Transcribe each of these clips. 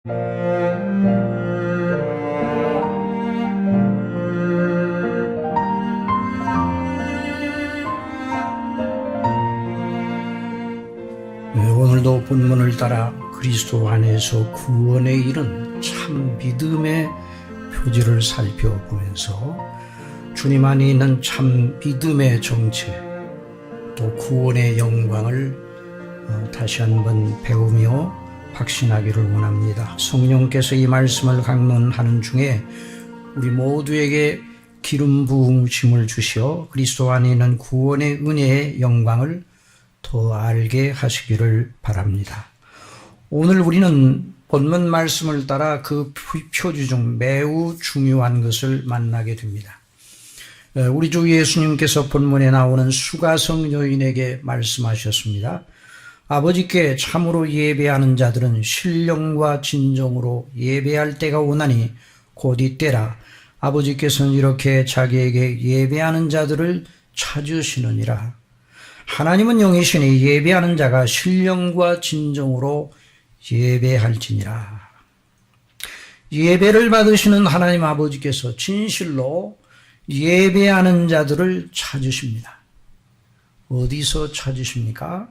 오늘도 본문을 따라 그리스도 안에서 구원에 이른 참 믿음의 표지를 살펴보면서 주님 안에 있는 참 믿음의 정체, 또 구원의 영광을 다시 한번 배우며 확신하기를 원합니다. 성령께서 이 말씀을 강론하는 중에 우리 모두에게 기름 부으심을 주시어 그리스도 안에 있는 구원의 은혜의 영광을 더 알게 하시기를 바랍니다. 오늘 우리는 본문 말씀을 따라 그 표지 중 매우 중요한 것을 만나게 됩니다. 우리 주 예수님께서 본문에 나오는 수가성 여인에게 말씀하셨습니다. 아버지께 참으로 예배하는 자들은 신령과 진정으로 예배할 때가 오나니 곧 이때라. 아버지께서는 이렇게 자기에게 예배하는 자들을 찾으시느니라. 하나님은 영이시니 예배하는 자가 신령과 진정으로 예배할지니라. 예배를 받으시는 하나님 아버지께서 진실로 예배하는 자들을 찾으십니다. 어디서 찾으십니까?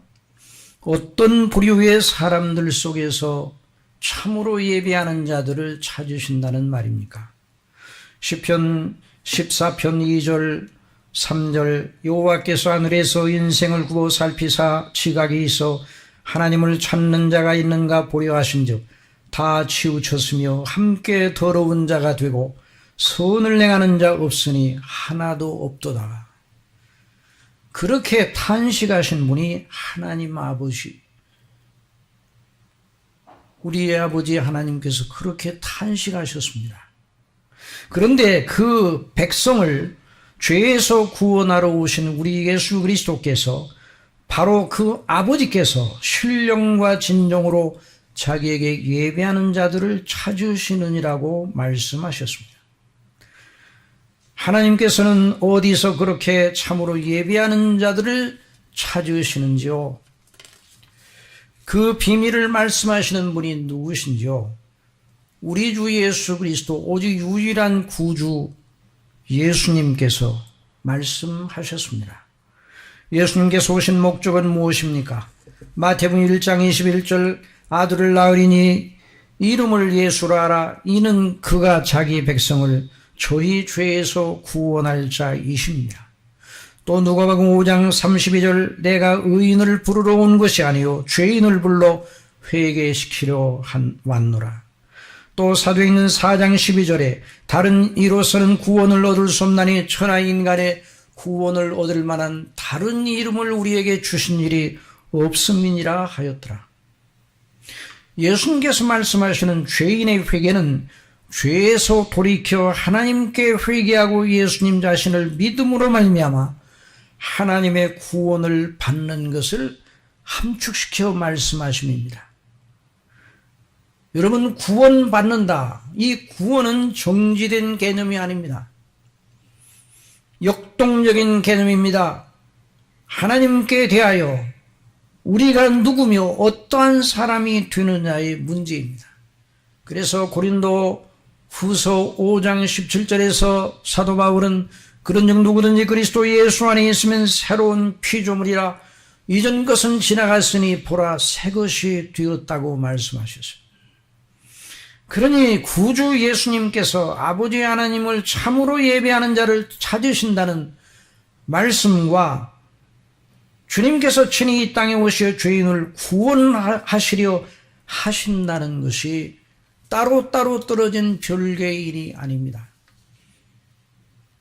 어떤 부류의 사람들 속에서 참으로 예배하는 자들을 찾으신다는 말입니까? 시편 14편 2절 3절 여호와께서 하늘에서 인생을 구워 살피사 지각이 있어 하나님을 찾는 자가 있는가 보려 하신즉 다 치우쳤으며 함께 더러운 자가 되고 선을 행하는 자 없으니 하나도 없도다. 그렇게 탄식하신 분이 하나님 아버지, 우리의 아버지 하나님께서 그렇게 탄식하셨습니다. 그런데 그 백성을 죄에서 구원하러 오신 우리 예수 그리스도께서 바로 그 아버지께서 신령과 진정으로 자기에게 예배하는 자들을 찾으시느니라고 말씀하셨습니다. 하나님께서는 어디서 그렇게 참으로 예배하는 자들을 찾으시는지요? 그 비밀을 말씀하시는 분이 누구신지요? 우리 주 예수 그리스도 오직 유일한 구주 예수님께서 말씀하셨습니다. 예수님께서 오신 목적은 무엇입니까? 마태복음 1장 21절 아들을 낳으리니 이름을 예수라 하라. 이는 그가 자기 백성을 저희 죄에서 구원할 자이십니다. 또 누가복음 5장 32절 내가 의인을 부르러 온 것이 아니요 죄인을 불러 회개시키려 왔노라. 또 사도행전 4장 12절에 다른 이로서는 구원을 얻을 수 없나니 천하 인간의 구원을 얻을 만한 다른 이름을 우리에게 주신 일이 없음이니라 하였더라. 예수님께서 말씀하시는 죄인의 회개는 죄에서 돌이켜 하나님께 회개하고 예수님 자신을 믿음으로 말미암아 하나님의 구원을 받는 것을 함축시켜 말씀하심입니다. 여러분, 구원받는다. 이 구원은 정지된 개념이 아닙니다. 역동적인 개념입니다. 하나님께 대하여 우리가 누구며 어떠한 사람이 되느냐의 문제입니다. 그래서 고린도 후서 5장 17절에서 사도 바울은 그런즉 누구든지 그리스도 예수 안에 있으면 새로운 피조물이라 이전 것은 지나갔으니 보라 새 것이 되었다고 말씀하셨습니다. 그러니 구주 예수님께서 아버지 하나님을 참으로 예배하는 자를 찾으신다는 말씀과 주님께서 친히 이 땅에 오시어 죄인을 구원하시려 하신다는 것이 따로따로 떨어진 별개의 일이 아닙니다.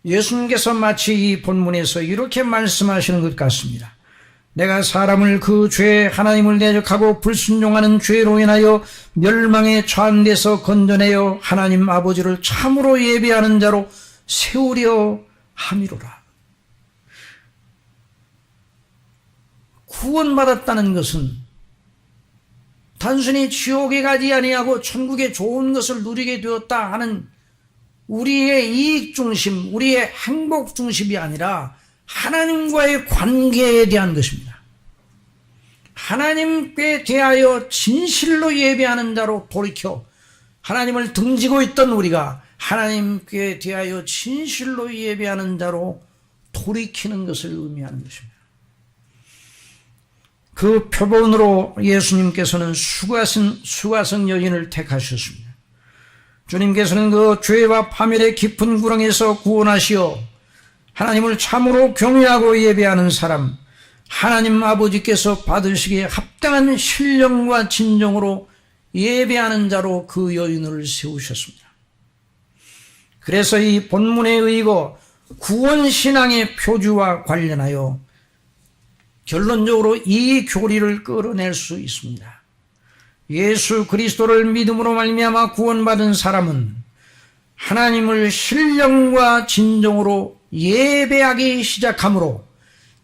예수님께서 마치 이 본문에서 이렇게 말씀하시는 것 같습니다. 내가 사람을 그 죄 하나님을 대적하고 불순종하는 죄로 인하여 멸망에 처한 데서 건져내어 하나님 아버지를 참으로 예배하는 자로 세우려 함이로라. 구원받았다는 것은 단순히 지옥에 가지 아니하고 천국의 좋은 것을 누리게 되었다 하는 우리의 이익 중심, 우리의 행복 중심이 아니라 하나님과의 관계에 대한 것입니다. 하나님께 대하여 진실로 예배하는 자로 돌이켜 하나님을 등지고 있던 우리가 하나님께 대하여 진실로 예배하는 자로 돌이키는 것을 의미하는 것입니다. 그 표본으로 예수님께서는 수가성 여인을 택하셨습니다. 주님께서는 그 죄와 파멸의 깊은 구렁에서 구원하시어 하나님을 참으로 경외하고 예배하는 사람, 하나님 아버지께서 받으시기에 합당한 신령과 진정으로 예배하는 자로 그 여인을 세우셨습니다. 그래서 이 본문에 의거 구원신앙의 표주와 관련하여 결론적으로 이 교리를 끌어낼 수 있습니다. 예수 그리스도를 믿음으로 말미암아 구원받은 사람은 하나님을 신령과 진정으로 예배하기 시작하므로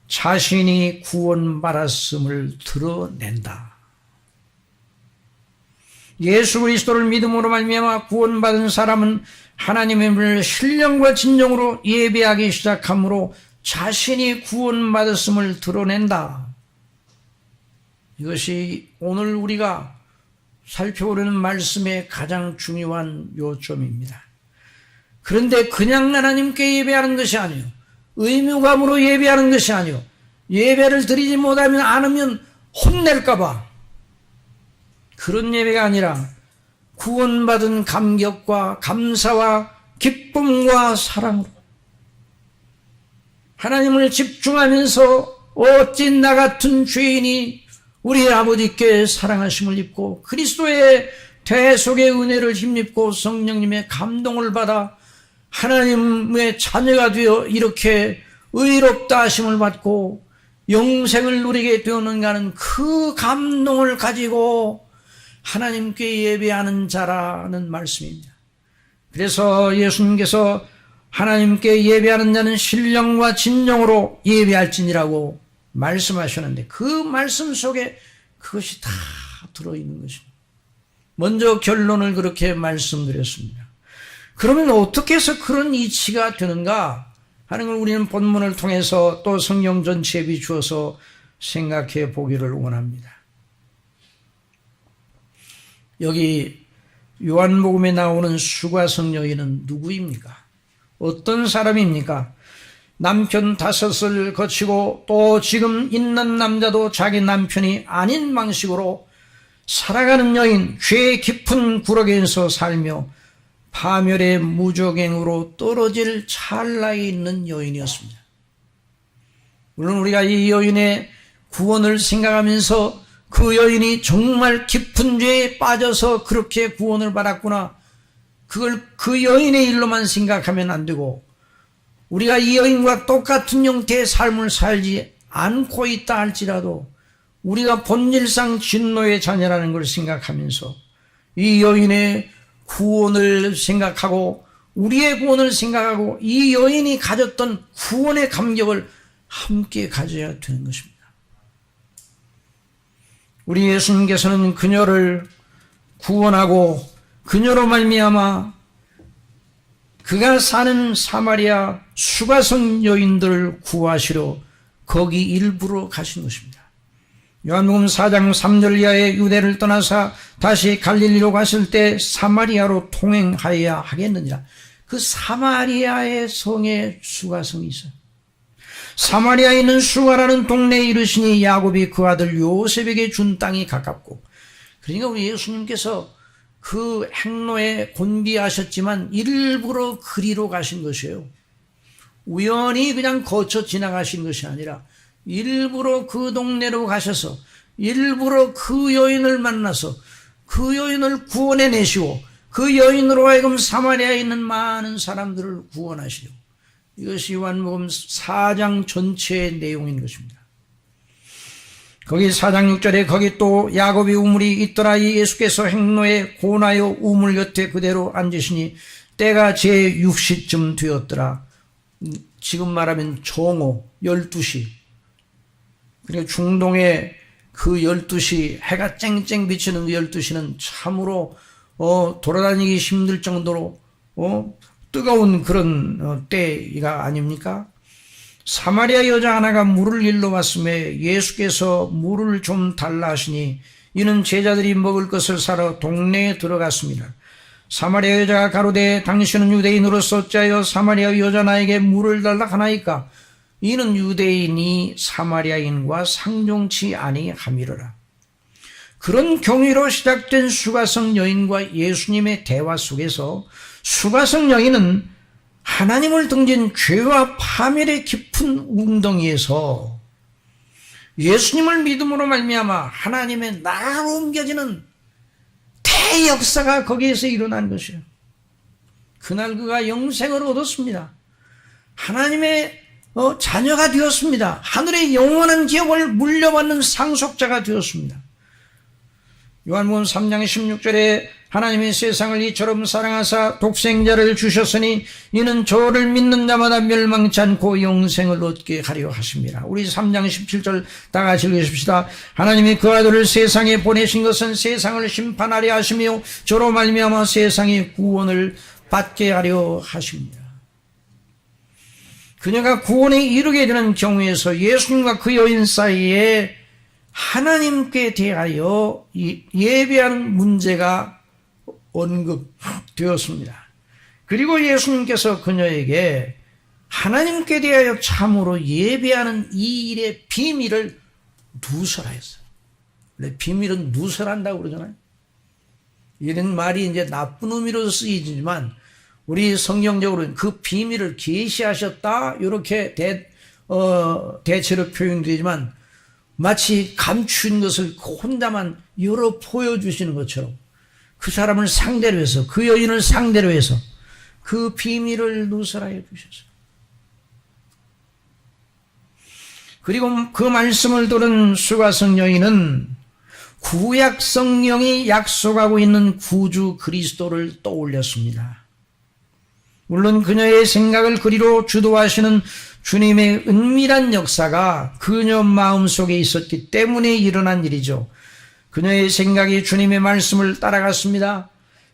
자신이 구원받았음을 드러낸다. 예수 그리스도를 믿음으로 말미암아 구원받은 사람은 하나님을 신령과 진정으로 예배하기 시작하므로 자신이 구원받았음을 드러낸다. 이것이 오늘 우리가 살펴보려는 말씀의 가장 중요한 요점입니다. 그런데 그냥 하나님께 예배하는 것이 아니요, 의무감으로 예배하는 것이 아니요, 예배를 드리지 못하면 않으면 혼낼까봐 그런 예배가 아니라 구원받은 감격과 감사와 기쁨과 사랑으로 하나님을 집중하면서 어찌 나 같은 죄인이 우리 아버지께 사랑하심을 입고 그리스도의 대속의 은혜를 힘입고 성령님의 감동을 받아 하나님의 자녀가 되어 이렇게 의롭다 하심을 받고 영생을 누리게 되었는가 하는 그 감동을 가지고 하나님께 예배하는 자라는 말씀입니다. 그래서 예수님께서 하나님께 예배하는 자는 신령과 진정으로 예배할지니라고 말씀하셨는데 그 말씀 속에 그것이 다 들어있는 것입니다. 먼저 결론을 그렇게 말씀드렸습니다. 그러면 어떻게 해서 그런 이치가 되는가 하는 걸 우리는 본문을 통해서 또 성경 전체에 비추어서 생각해 보기를 원합니다. 여기 요한복음에 나오는 수가성 여인은 누구입니까? 어떤 사람입니까? 남편 5을 거치고 또 지금 있는 남자도 자기 남편이 아닌 방식으로 살아가는 여인, 죄 깊은 구렁에서 살며 파멸의 무적행으로 떨어질 찰나에 있는 여인이었습니다. 물론 우리가 이 여인의 구원을 생각하면서 그 여인이 정말 깊은 죄에 빠져서 그렇게 구원을 받았구나, 그걸 그 여인의 일로만 생각하면 안 되고 우리가 이 여인과 똑같은 형태의 삶을 살지 않고 있다 할지라도 우리가 본질상 진노의 자녀라는 걸 생각하면서 이 여인의 구원을 생각하고 우리의 구원을 생각하고 이 여인이 가졌던 구원의 감격을 함께 가져야 되는 것입니다. 우리 예수님께서는 그녀를 구원하고 그녀로 말미암아 그가 사는 사마리아 수가성 여인들을 구하시러 거기 일부러 가신 것입니다. 요한복음 4장 3절 이하에 유대를 떠나서 다시 갈릴리로 갔을 때 사마리아로 통행하여야 하겠느니라. 그 사마리아의 성에 수가성이 있어요. 사마리아에 있는 수가라는 동네에 이르시니 야곱이 그 아들 요셉에게 준 땅이 가깝고, 그러니까 우리 예수님께서 그 행로에 곤비하셨지만 일부러 그리로 가신 것이에요. 우연히 그냥 거쳐 지나가신 것이 아니라 일부러 그 동네로 가셔서 일부러 그 여인을 만나서 그 여인을 구원해내시고 그 여인으로 하여금 사마리아에 있는 많은 사람들을 구원하시려고. 이것이 요한복음 4장 전체의 내용인 것입니다. 거기 4장 6절에 거기 또 야곱이 우물이 있더라. 이 예수께서 행로에 고나여 우물 곁에 그대로 앉으시니 때가 제 6시쯤 되었더라. 지금 말하면 정오 12시. 그리고 중동의 그 12시, 해가 쨍쨍 비치는 그 12시는 참으로 돌아다니기 힘들 정도로 뜨거운 그런 때가 아닙니까? 사마리아 여자 하나가 물을 일러 왔음에 예수께서 물을 좀 달라 하시니 이는 제자들이 먹을 것을 사러 동네에 들어갔습니다. 사마리아 여자가 가로되 당신은 유대인으로서 어찌하여 사마리아 여자 나에게 물을 달라 하나이까? 이는 유대인이 사마리아인과 상종치 아니함이로라. 그런 경위로 시작된 수가성 여인과 예수님의 대화 속에서 수가성 여인은 하나님을 등진 죄와 파멸의 깊은 웅덩이에서 예수님을 믿음으로 말미암아 하나님의 나라로 옮겨지는 대역사가 거기에서 일어난 것이에요. 그날 그가 영생을 얻었습니다. 하나님의 자녀가 되었습니다. 하늘의 영원한 기업을 물려받는 상속자가 되었습니다. 요한복음 3장 16절에 하나님의 세상을 이처럼 사랑하사 독생자를 주셨으니 이는 저를 믿는 자마다 멸망치 않고 영생을 얻게 하려 하십니다. 우리 3장 17절 다 같이 읽으십시다. 하나님이 그 아들을 세상에 보내신 것은 세상을 심판하려 하시며 저로 말미암아 세상의 구원을 받게 하려 하십니다. 그녀가 구원에 이르게 되는 경우에서 예수님과 그 여인 사이에 하나님께 대하여 예배하는 문제가 언급되었습니다. 그리고 예수님께서 그녀에게 하나님께 대하여 참으로 예배하는 이 일의 비밀을 누설하 했어요. 비밀은 누설한다고 그러잖아요. 이런 말이 이제 나쁜 의미로 쓰이지만 우리 성경적으로는 그 비밀을 계시하셨다 이렇게 대체로 표현되지만 마치 감춘 것을 혼자만 열어 보여주시는 것처럼 그 사람을 상대로 해서 그 여인을 상대로 해서 그 비밀을 누설하여 주셨어요. 그리고 그 말씀을 들은 수가성 여인은 구약 성경이 약속하고 있는 구주 그리스도를 떠올렸습니다. 물론 그녀의 생각을 그리로 주도하시는 주님의 은밀한 역사가 그녀 마음속에 있었기 때문에 일어난 일이죠. 그녀의 생각이 주님의 말씀을 따라갔습니다.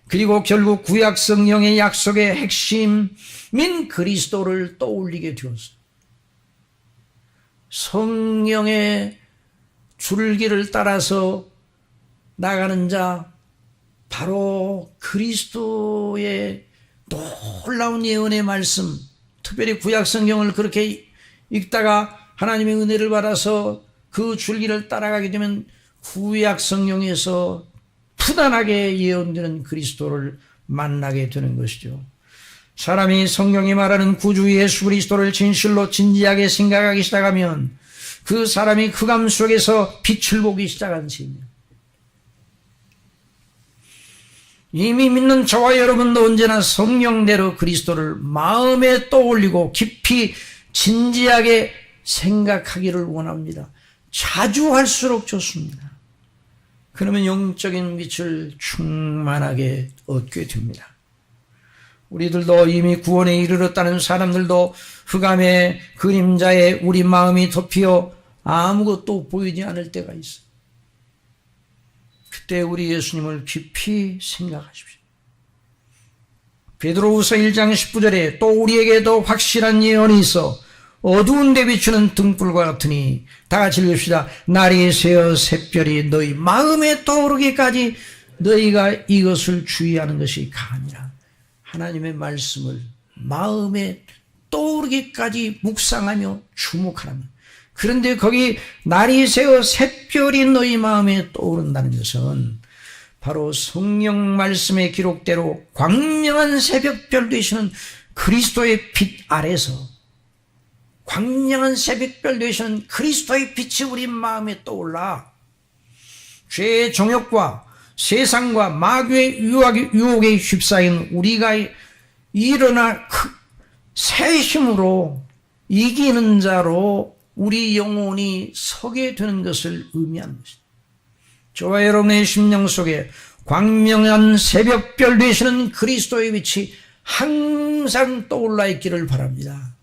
그리고 결국 구약 성경의 약속의 핵심인 그리스도를 떠올리게 되었어요. 성령의 줄기를 따라서 나가는 자, 바로 그리스도의 놀라운 예언의 말씀, 특별히 구약 성경을 그렇게 읽다가 하나님의 은혜를 받아서 그 줄기를 따라가게 되면 구약 성경에서 푸단하게 예언되는 그리스도를 만나게 되는 것이죠. 사람이 성경이 말하는 구주 예수 그리스도를 진실로 진지하게 생각하기 시작하면 그 사람이 흑암 속에서 빛을 보기 시작한 셈이에요. 이미 믿는 저와 여러분도 언제나 성령대로 그리스도를 마음에 떠올리고 깊이 진지하게 생각하기를 원합니다. 자주 할수록 좋습니다. 그러면 영적인 빛을 충만하게 얻게 됩니다. 우리들도 이미 구원에 이르렀다는 사람들도 흑암의 그림자에 우리 마음이 덮여 아무것도 보이지 않을 때가 있어요. 그때 우리 예수님을 깊이 생각하십시오. 베드로후서 1장 19절에 또 우리에게 더 확실한 예언이 있어 어두운 데 비추는 등불과 같으니 다 같이 읽읍시다. 날이 새어 샛별이 너희 마음에 떠오르기까지 너희가 이것을 주의하는 것이 가하니라. 하나님의 말씀을 마음에 떠오르기까지 묵상하며 주목하라면, 그런데 거기 날이 새어 샛별이 너희 마음에 떠오른다는 것은 바로 성령 말씀의 기록대로 광명한 새벽별 되시는 그리스도의 빛 아래서 광명한 새벽별 되시는 그리스도의 빛이 우리 마음에 떠올라 죄의 정욕과 세상과 마귀의 유혹에 휩싸인 우리가 일어나 새 힘으로 이기는 자로 우리 영혼이 서게 되는 것을 의미하는 것입니다. 저와 여러분의 심령 속에 광명한 새벽별 되시는 그리스도의 빛이 항상 떠올라 있기를 바랍니다.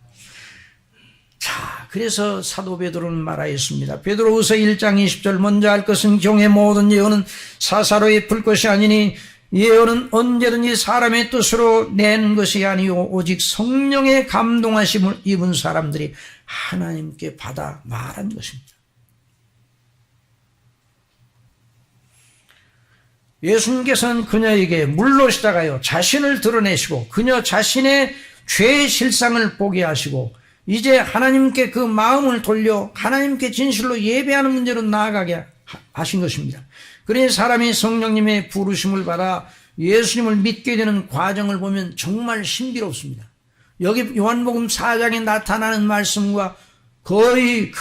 자, 그래서 사도 베드로는 말하였습니다. 베드로후서 1장 20절 먼저 할 것은 경의 모든 예언은 사사로이 풀 것이 아니니 예언은 언제든지 사람의 뜻으로 낸 것이 아니요 오직 성령의 감동하심을 입은 사람들이 하나님께 받아 말한 것입니다. 예수님께서는 그녀에게 물러시다가요 자신을 드러내시고 그녀 자신의 죄의 실상을 보게 하시고 이제 하나님께 그 마음을 돌려 하나님께 진실로 예배하는 문제로 나아가게 하신 것입니다. 그러니 사람이 성령님의 부르심을 받아 예수님을 믿게 되는 과정을 보면 정말 신비롭습니다. 여기 요한복음 4장에 나타나는 말씀과 거의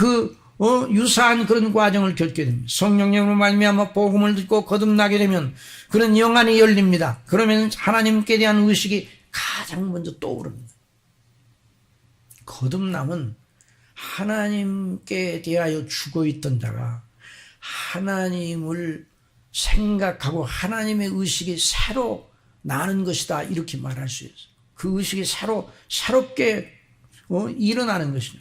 유사한 그런 과정을 겪게 됩니다. 성령님으로 말미암아 복음을 듣고 거듭나게 되면 그런 영안이 열립니다. 그러면 하나님께 대한 의식이 가장 먼저 떠오릅니다. 거듭남은 하나님께 대하여 죽어있던 자가 하나님을 생각하고 하나님의 의식이 새로 나는 것이다 이렇게 말할 수 있어요. 그 의식이 새롭게 일어나는 것이죠.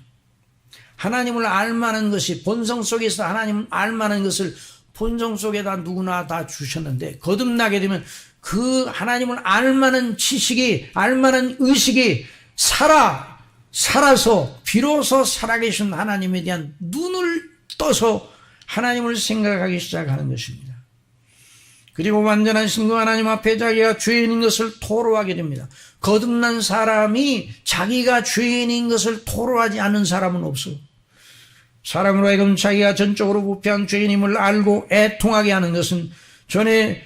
하나님을 알만한 것이 본성 속에서 하나님을 알만한 것을 본성 속에다 누구나 다 주셨는데 거듭나게 되면 그 하나님을 알만한 지식이 알만한 의식이 살아서 비로소 살아계신 하나님에 대한 눈을 떠서 하나님을 생각하기 시작하는 것입니다. 그리고 완전한 신구 하나님 앞에 자기가 죄인인 것을 토로하게 됩니다. 거듭난 사람이 자기가 죄인인 것을 토로하지 않는 사람은 없어요. 사람으로 하여금 자기가 전적으로 부패한 죄인임을 알고 애통하게 하는 것은 전에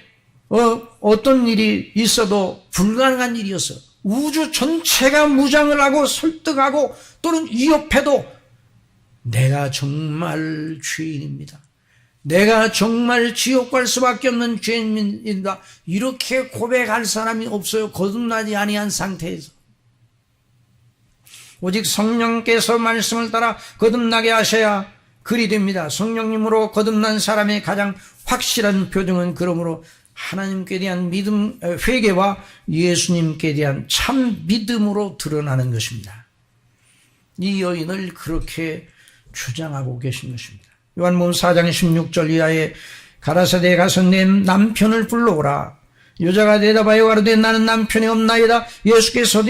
어떤 일이 있어도 불가능한 일이었어요. 우주 전체가 무장을 하고 설득하고 또는 위협해도 내가 정말 죄인입니다. 내가 정말 지옥 갈 수밖에 없는 죄인입니다. 이렇게 고백할 사람이 없어요. 거듭나지 아니한 상태에서. 오직 성령께서 말씀을 따라 거듭나게 하셔야 그리 됩니다. 성령님으로 거듭난 사람의 가장 확실한 표정은 그러므로 하나님께 대한 믿음, 회개와 예수님께 대한 참 믿음으로 드러나는 것입니다. 이 여인을 그렇게 주장하고 계신 것입니다. 요한복음 4장 16절 이하에 가라사대에 가서 내 남편을 불러오라. 여자가 대답하여 가로되 나는 남편이 없나이다. 예수께서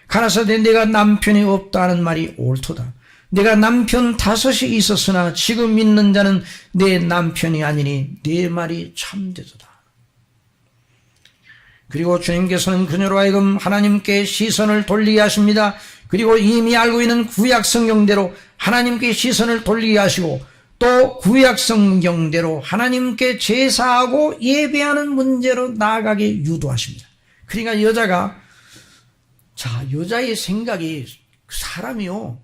가라사대 내가 남편이 없다는 말이 옳도다. 내가 남편 5이 있었으나 지금 있는 자는 내 남편이 아니니 내 말이 참되도다. 그리고 주님께서는 그녀로 하여금 하나님께 시선을 돌리게 하십니다. 그리고 이미 알고 있는 구약 성경대로 하나님께 시선을 돌리게 하시고 또 구약 성경대로 하나님께 제사하고 예배하는 문제로 나아가게 유도하십니다. 그러니까 여자의 생각이 사람이요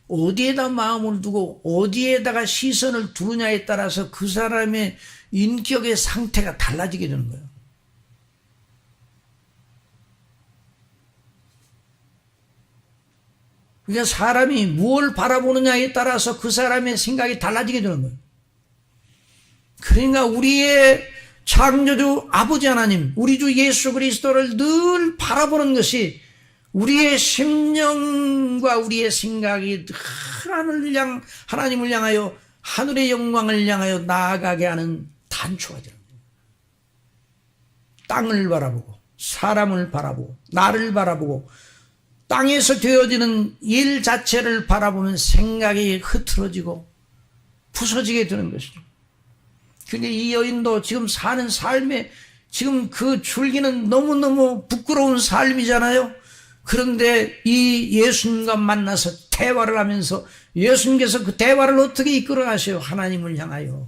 어디에다 마음을 두고 어디에다가 시선을 두느냐에 따라서 그 사람의 인격의 상태가 달라지게 되는 거예요. 그러니까 사람이 무엇을 바라보느냐에 따라서 그 사람의 생각이 달라지게 되는 거예요. 그러니까 우리의 창조주 아버지 하나님, 우리 주 예수 그리스도를 늘 바라보는 것이 우리의 심령과 우리의 생각이 하나님을 향하여 하늘의 영광을 향하여 나아가게 하는 단초가 되는 거예요. 땅을 바라보고 사람을 바라보고 나를 바라보고 땅에서 되어지는 일 자체를 바라보면 생각이 흐트러지고 부서지게 되는 것이죠. 근데 이 여인도 지금 사는 삶에 지금 그 줄기는 너무너무 부끄러운 삶이잖아요. 그런데 이 예수님과 만나서 대화를 하면서 예수님께서 그 대화를 어떻게 이끌어 가셔요? 하나님을 향하여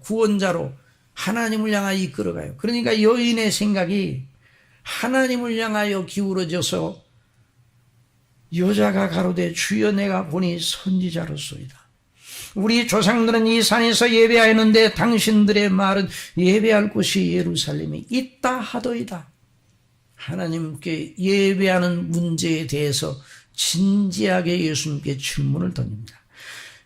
구원자로 하나님을 향하여 이끌어 가요. 그러니까 여인의 생각이 하나님을 향하여 기울어져서 여자가 가로되 주여 내가 보니 선지자로소이다. 우리 조상들은 이 산에서 예배하였는데 당신들의 말은 예배할 곳이 예루살렘에 있다 하더이다. 하나님께 예배하는 문제에 대해서 진지하게 예수님께 질문을 던집니다.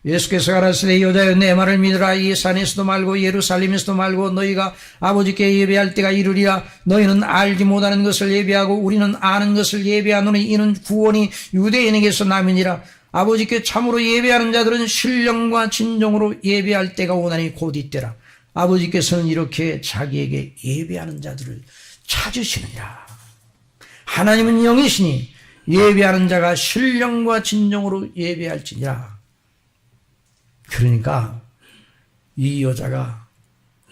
예수께서 가라사대 여자여 내 말을 믿으라. 이 산에서도 말고 예루살렘에서도 말고 너희가 아버지께 예배할 때가 이르리라. 너희는 알지 못하는 것을 예배하고 우리는 아는 것을 예배하노니 이는 구원이 유대인에게서 남이니라. 아버지께 참으로 예배하는 자들은 신령과 진정으로 예배할 때가 오나니 곧 이때라. 아버지께서는 이렇게 자기에게 예배하는 자들을 찾으시느니라. 하나님은 영이시니 예배하는 자가 신령과 진정으로 예배할지니라. 그러니까 이 여자가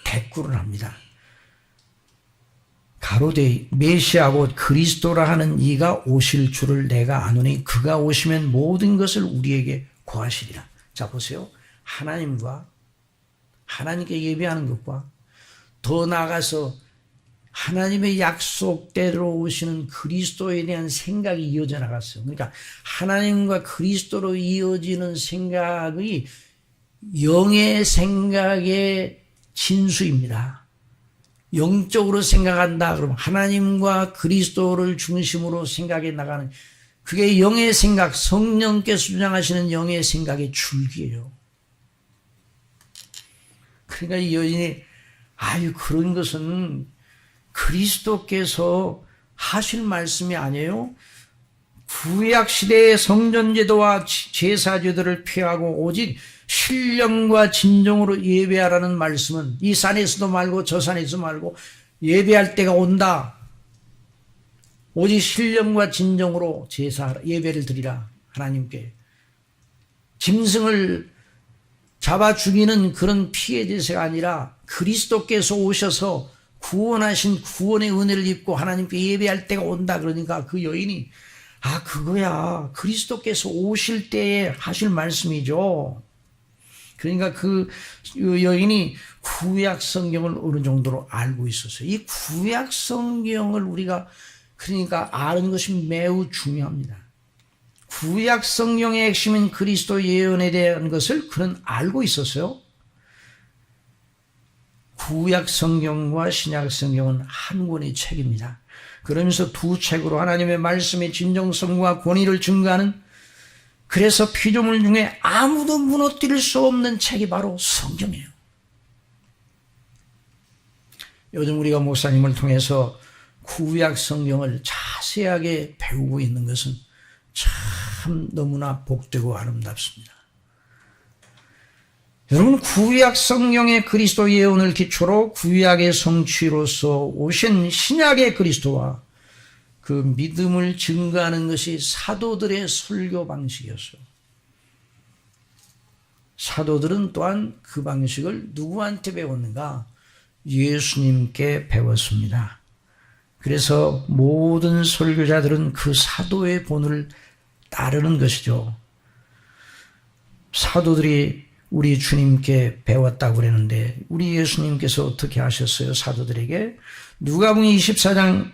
대꾸를 합니다. 가로되 메시아 곧 그리스도라 하는 이가 오실 줄을 내가 아노니 그가 오시면 모든 것을 우리에게 고하시리라. 자 보세요. 하나님께 예배하는 것과 더 나아가서 하나님의 약속대로 오시는 그리스도에 대한 생각이 이어져 나갔어요. 그러니까 하나님과 그리스도로 이어지는 생각이 영의 생각의 진수입니다. 영적으로 생각한다 그러면 하나님과 그리스도를 중심으로 생각해 나가는 그게 영의 생각, 성령께서 주장하시는 영의 생각의 줄기예요. 그러니까 이 여인이 그런 것은 그리스도께서 하실 말씀이 아니에요. 구약시대의 성전제도와 제사제도를 피하고 오직 신령과 진정으로 예배하라는 말씀은 이 산에서도 말고 저 산에서 말고 예배할 때가 온다. 오직 신령과 진정으로 예배를 드리라. 하나님께 짐승을 잡아 죽이는 그런 피해 제사가 아니라 그리스도께서 오셔서 구원하신 구원의 은혜를 입고 하나님께 예배할 때가 온다. 그러니까 그 여인이 그거야. 그리스도께서 오실 때에 하실 말씀이죠. 그러니까 그 여인이 구약 성경을 어느 정도로 알고 있었어요. 이 구약 성경을 우리가 그러니까 아는 것이 매우 중요합니다. 구약 성경의 핵심인 그리스도 예언에 대한 것을 그는 알고 있었어요. 구약 성경과 신약 성경은 한 권의 책입니다. 그러면서 두 책으로 하나님의 말씀의 진정성과 권위를 증거하는 그래서 피조물 중에 아무도 무너뜨릴 수 없는 책이 바로 성경이에요. 요즘 우리가 목사님을 통해서 구약 성경을 자세하게 배우고 있는 것은 참 너무나 복되고 아름답습니다. 여러분 구약 성경의 그리스도 예언을 기초로 구약의 성취로서 오신 신약의 그리스도와 그 믿음을 증거하는 것이 사도들의 설교 방식이었어요. 사도들은 또한 그 방식을 누구한테 배웠는가? 예수님께 배웠습니다. 그래서 모든 설교자들은 그 사도의 본을 따르는 것이죠. 사도들이 우리 주님께 배웠다고 그랬는데 우리 예수님께서 어떻게 하셨어요? 사도들에게 누가복음 24장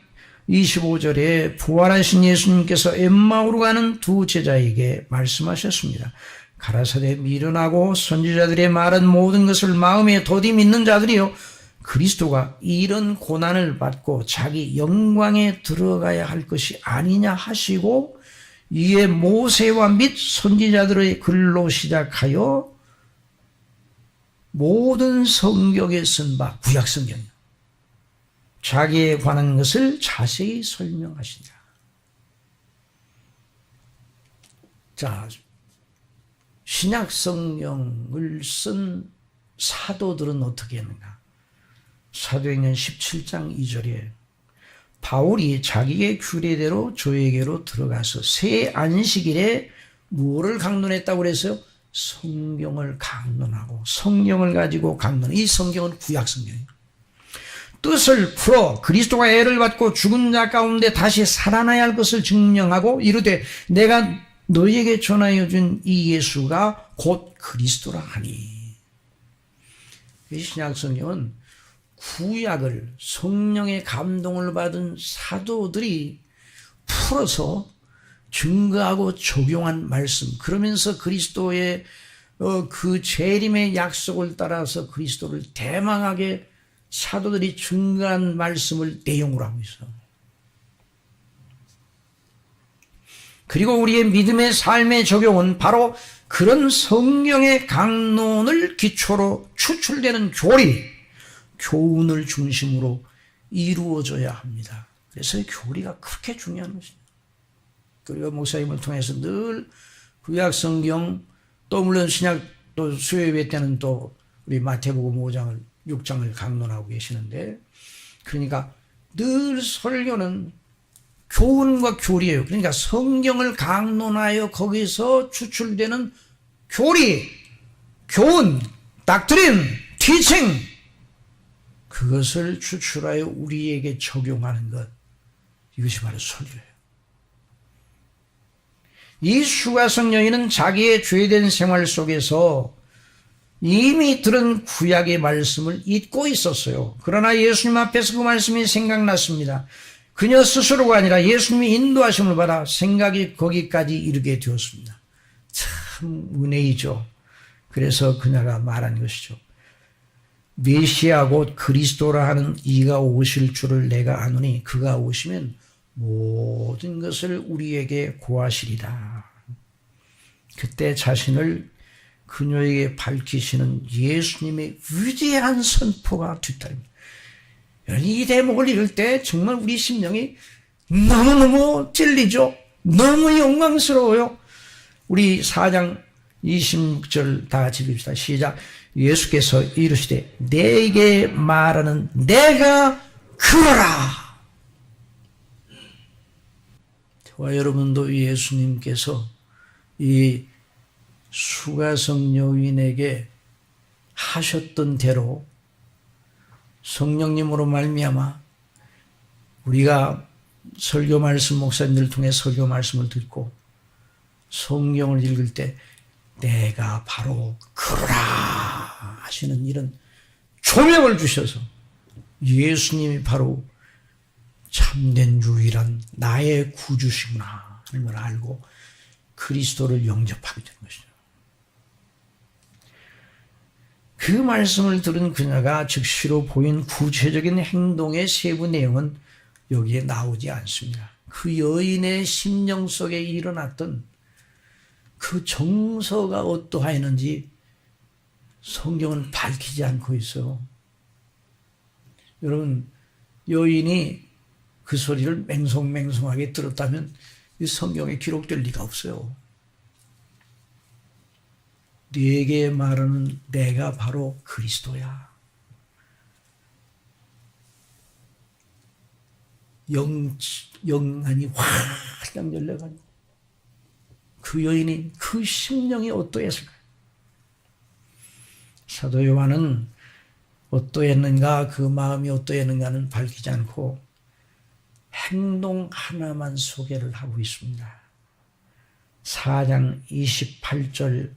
25절에 부활하신 예수님께서 엠마오로 가는 두 제자에게 말씀하셨습니다. 가라사대 미련하고 선지자들의 말한 모든 것을 마음에 더디 믿는 자들이요 그리스도가 이런 고난을 받고 자기 영광에 들어가야 할 것이 아니냐 하시고 이에 모세와 및 선지자들의 글로 시작하여 모든 성경에 쓴 바 구약 성경이요 자기에 관한 것을 자세히 설명하신다. 자, 신약 성경을 쓴 사도들은 어떻게 했는가? 사도행전 17장 2절에 바울이 자기의 규례대로 조회계로 들어가서 새 안식일에 무엇을 강론했다고 그랬어요? 성경을 강론하고 성경을 가지고 강론. 이 성경은 구약 성경이에요. 뜻을 풀어 그리스도가 애를 받고 죽은 자 가운데 다시 살아나야 할 것을 증명하고 이르되 내가 너희에게 전하여 준 이 예수가 곧 그리스도라 하니. 이 신약 성경은 구약을 성령의 감동을 받은 사도들이 풀어서 증거하고 적용한 말씀. 그러면서 그리스도의 그 재림의 약속을 따라서 그리스도를 대망하게 사도들이 증거한 말씀을 내용으로 하고 있어. 그리고 우리의 믿음의 삶의 적용은 바로 그런 성경의 강론을 기초로 추출되는 교훈을 중심으로 이루어져야 합니다. 그래서 교리가 그렇게 중요한 것입니다. 그리고 목사님을 통해서 늘 구약 성경 또 물론 신약 또 수요예배 때는 또 우리 마태복음 5장을 6장을 강론하고 계시는데 교리가 늘 설교는 교훈과 교리예요. 그러니까 성경을 강론하여 거기서 그것을 추출하여 우리에게 적용하는 것, 이것이 바로 설교예요. 이 수가성 여인은 자기의 죄된 생활 속에서 이미 들은 구약의 말씀을 잊고 있었어요. 그러나 예수님 앞에서 그 말씀이 생각났습니다. 그녀 스스로가 아니라 예수님이 인도하심을 받아 생각이 거기까지 이르게 되었습니다. 참 은혜이죠. 그래서 그녀가 말한 것이죠. 메시아 곧 그리스도라 하는 이가 오실 줄을 내가 아노니 그가 오시면 모든 것을 우리에게 고하시리라. 그때 자신을 그녀에게 밝히시는 예수님의 위대한 선포가 뒤따릅니다. 이 대목을 읽을 때 정말 우리 심령이 너무너무 찔리죠. 너무 영광스러워요. 우리 4장 26절 다 같이 읽읍시다. 시작. 예수께서 이르시되 내게 말하는 내가 그러라. 저와 여러분도 예수님께서 이 수가성 여인에게 하셨던 대로 성령님으로 말미암아 우리가 설교 말씀 목사님들 통해 설교 말씀을 듣고 성경을 읽을 때 내가 바로 그러라 하시는 이런 조명을 주셔서 예수님이 바로 참된 유일한 나의 구주시구나 하는 걸 알고 그리스도를 영접하게 되는 것이죠. 그 말씀을 들은 그녀가 즉시로 보인 구체적인 행동의 세부 내용은 여기에 나오지 않습니다. 그 여인의 심령 속에 일어났던 그 정서가 어떠하였는지 성경은 밝히지 않고 있어요. 여러분, 여인이 그 소리를 맹송맹송하게 들었다면 이 성경에 기록될 리가 없어요. 네게 말하는 내가 바로 그리스도야. 영안이 확 열려가지고 그 여인이 그 심령이 어떠했을까요? 사도 요한은 어떠했는가, 그 마음이 어떠했는가는 밝히지 않고 행동 하나만 소개를 하고 있습니다. 4장 28절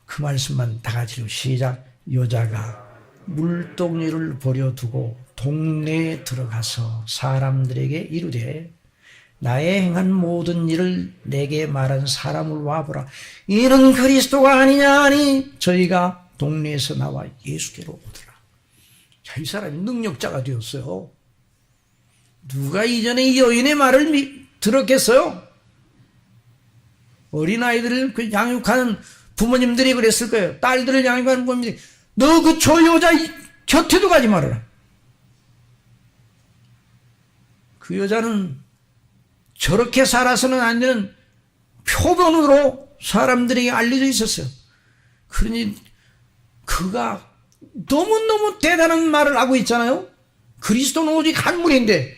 그 말씀만 다 같이 시작. 여자가 물동이를 버려두고 동네에 들어가서 사람들에게 이르되 나의 행한 모든 일을 내게 말한 사람을 와보라. 이는 그리스도가 아니냐 하니 저희가 동네에서 나와 예수께로 오더라. 자, 이 사람이 능력자가 되었어요. 누가 이전에 이 여인의 말을 들었겠어요? 어린아이들을 양육하는 부모님들이 그랬을 거예요. 딸들을 양육하는 부모님들이 너 그 저 여자 곁에도 가지 말아라. 그 여자는 저렇게 살아서는 안 되는 표본으로 사람들에게 알려져 있었어요. 그러니 그가 너무너무 대단한 말을 하고 있잖아요. 그리스도는 오직 한 분인데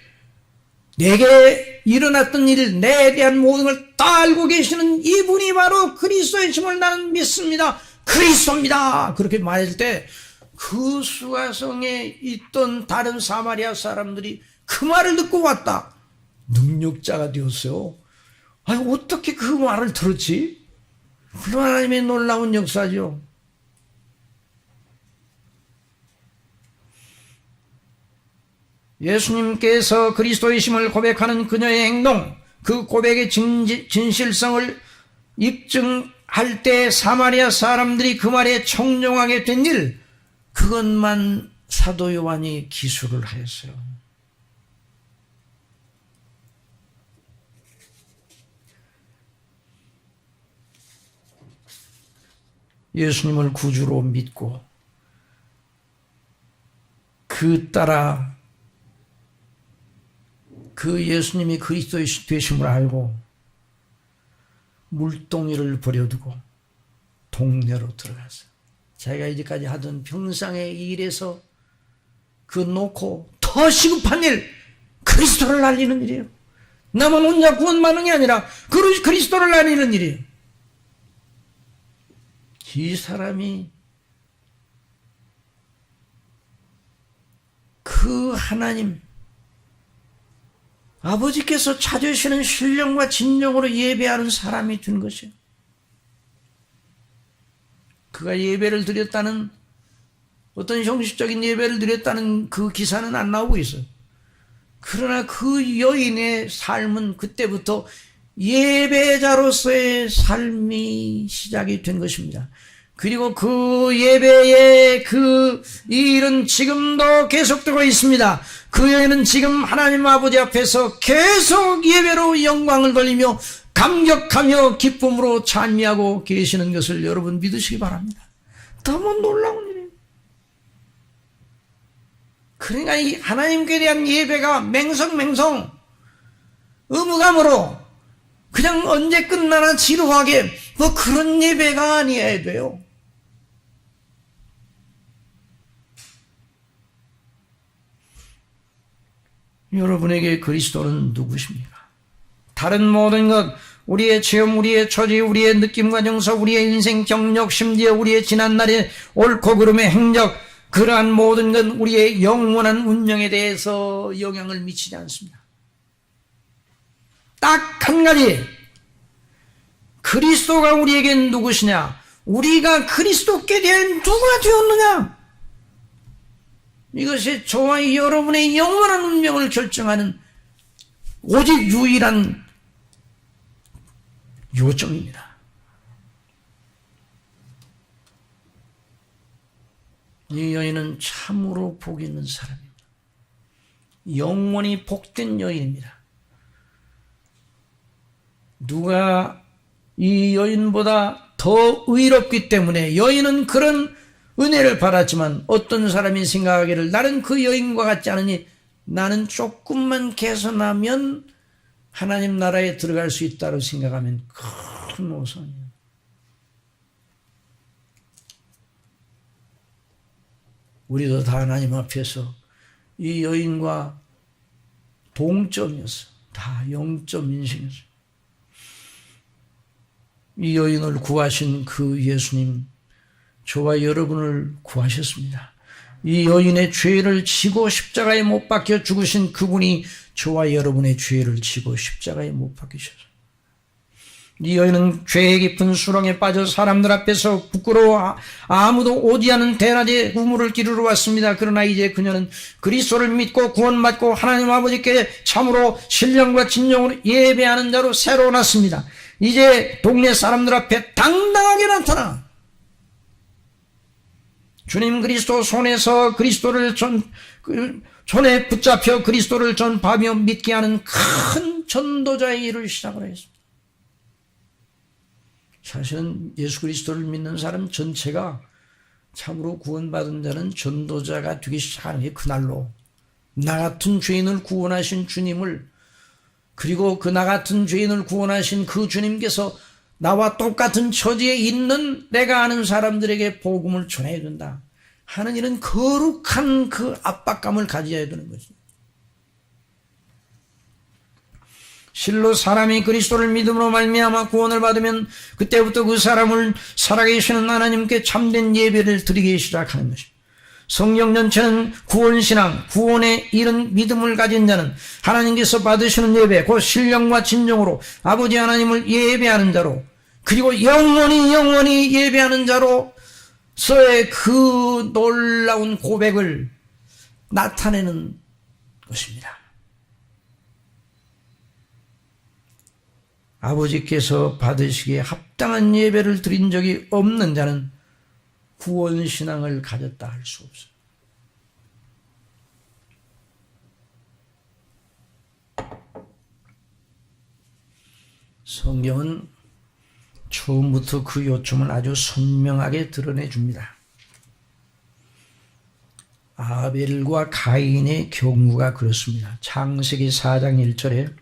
내게 일어났던 일, 내에 대한 모든 걸 다 알고 계시는 이분이 바로 그리스도의 심을 나는 믿습니다. 그리스도입니다. 그렇게 말할 때 그 수가성에 있던 다른 사마리아 사람들이 그 말을 듣고 왔다. 능력자가 되었어요. 아니, 어떻게 그 말을 들었지? 그 하나님의 놀라운 역사죠. 예수님께서 그리스도이심을 고백하는 그녀의 행동, 그 고백의 진실성을 입증할 때 사마리아 사람들이 그 말에 청종하게 된 일, 그것만 사도 요한이 기술을 하였어요. 예수님을 구주로 믿고 그 따라 그 예수님이 그리스도의 되심을 알고 물동이를 버려두고 동네로 들어갔어요. 자기가 이제까지 하던 평상의 일에서 그 놓고 더 시급한 일, 그리스도를 알리는 일이에요. 나만 혼자 구원받는 게 아니라 그리스도를 알리는 일이에요. 이 사람이 그 하나님, 아버지께서 찾으시는 신령과 진정으로 예배하는 사람이 된 것이에요. 그가 예배를 드렸다는, 어떤 형식적인 예배를 드렸다는 그 기사는 안 나오고 있어요. 그러나 그 여인의 삶은 그때부터 예배자로서의 삶이 시작이 된 것입니다. 그리고 그 예배의 그 일은 지금도 계속되고 있습니다. 그 여인은 지금 하나님 아버지 앞에서 계속 예배로 영광을 돌리며 감격하며 기쁨으로 찬미하고 계시는 것을 여러분 믿으시기 바랍니다. 너무 놀라운 일이에요. 그러니까 이 하나님께 대한 예배가 맹성맹성 의무감으로 그냥 언제 끝나나 지루하게 뭐 그런 예배가 아니어야 돼요. 여러분에게 그리스도는 누구십니까? 다른 모든 것, 우리의 체험, 우리의 처지, 우리의 느낌과 정서, 우리의 인생 경력, 심지어 우리의 지난날의 옳고 그름의 행적, 그러한 모든 건 우리의 영원한 운명에 대해서 영향을 미치지 않습니다. 딱 한 가지, 그리스도가 우리에게 누구시냐? 우리가 그리스도께 대한 누가 되었느냐? 이것이 저와 여러분의 영원한 운명을 결정하는 오직 유일한 요점입니다. 이 여인은 참으로 복 있는 사람입니다. 영원히 복된 여인입니다. 누가 이 여인보다 더 의롭기 때문에 여인은 그런 은혜를 받았지만 어떤 사람이 생각하기를 나는 그 여인과 같지 않으니 나는 조금만 개선하면 하나님 나라에 들어갈 수 있다고 생각하면 큰 오산이에요. 우리도 다 하나님 앞에서 이 여인과 동점이었어. 다 0점 인생이었어. 이 여인을 구하신 그 예수님, 저와 여러분을 구하셨습니다. 이 여인의 죄를 지고 십자가에 못 박혀 죽으신 그분이 저와 여러분의 죄를 지고 십자가에 못 박히셨어요. 이 여인은 죄의 깊은 수렁에 빠져 사람들 앞에서 부끄러워 아무도 오지 않은 대낮에 우물을 기르러 왔습니다. 그러나 이제 그녀는 그리스도를 믿고 구원받고 하나님 아버지께 참으로 신령과 진정으로 예배하는 자로 새로 났습니다. 이제 동네 사람들 앞에 당당하게 나타나 주님 그리스도 손에서 그리스도를 손에 붙잡혀 그리스도를 전파하며 믿게 하는 큰 전도자의 일을 시작을 했습니다. 사실은 예수 그리스도를 믿는 사람 전체가 참으로 구원받은 자는 전도자가 되기 시작하는 게 그날로 나 같은 죄인을 구원하신 주님을, 그리고 그 나 같은 죄인을 구원하신 그 주님께서 나와 똑같은 처지에 있는 내가 아는 사람들에게 복음을 전해야 된다 하는 이런 거룩한 그 압박감을 가져야 되는 거죠. 실로 사람이 그리스도를 믿음으로 말미암아 구원을 받으면 그때부터 그 사람을 살아계시는 하나님께 참된 예배를 드리기 시작하는 것입니다. 성경 전체는 구원신앙, 구원에 이른 믿음을 가진 자는 하나님께서 받으시는 예배, 곧 신령과 진정으로 아버지 하나님을 예배하는 자로, 그리고 영원히 예배하는 자로서의 그 놀라운 고백을 나타내는 것입니다. 아버지께서 받으시기에 합당한 예배를 드린 적이 없는 자는 구원신앙을 가졌다 할 수 없어요. 성경은 처음부터 그 요점을 아주 선명하게 드러내 줍니다. 아벨과 가인의 경우가 그렇습니다. 창세기 4장 1절에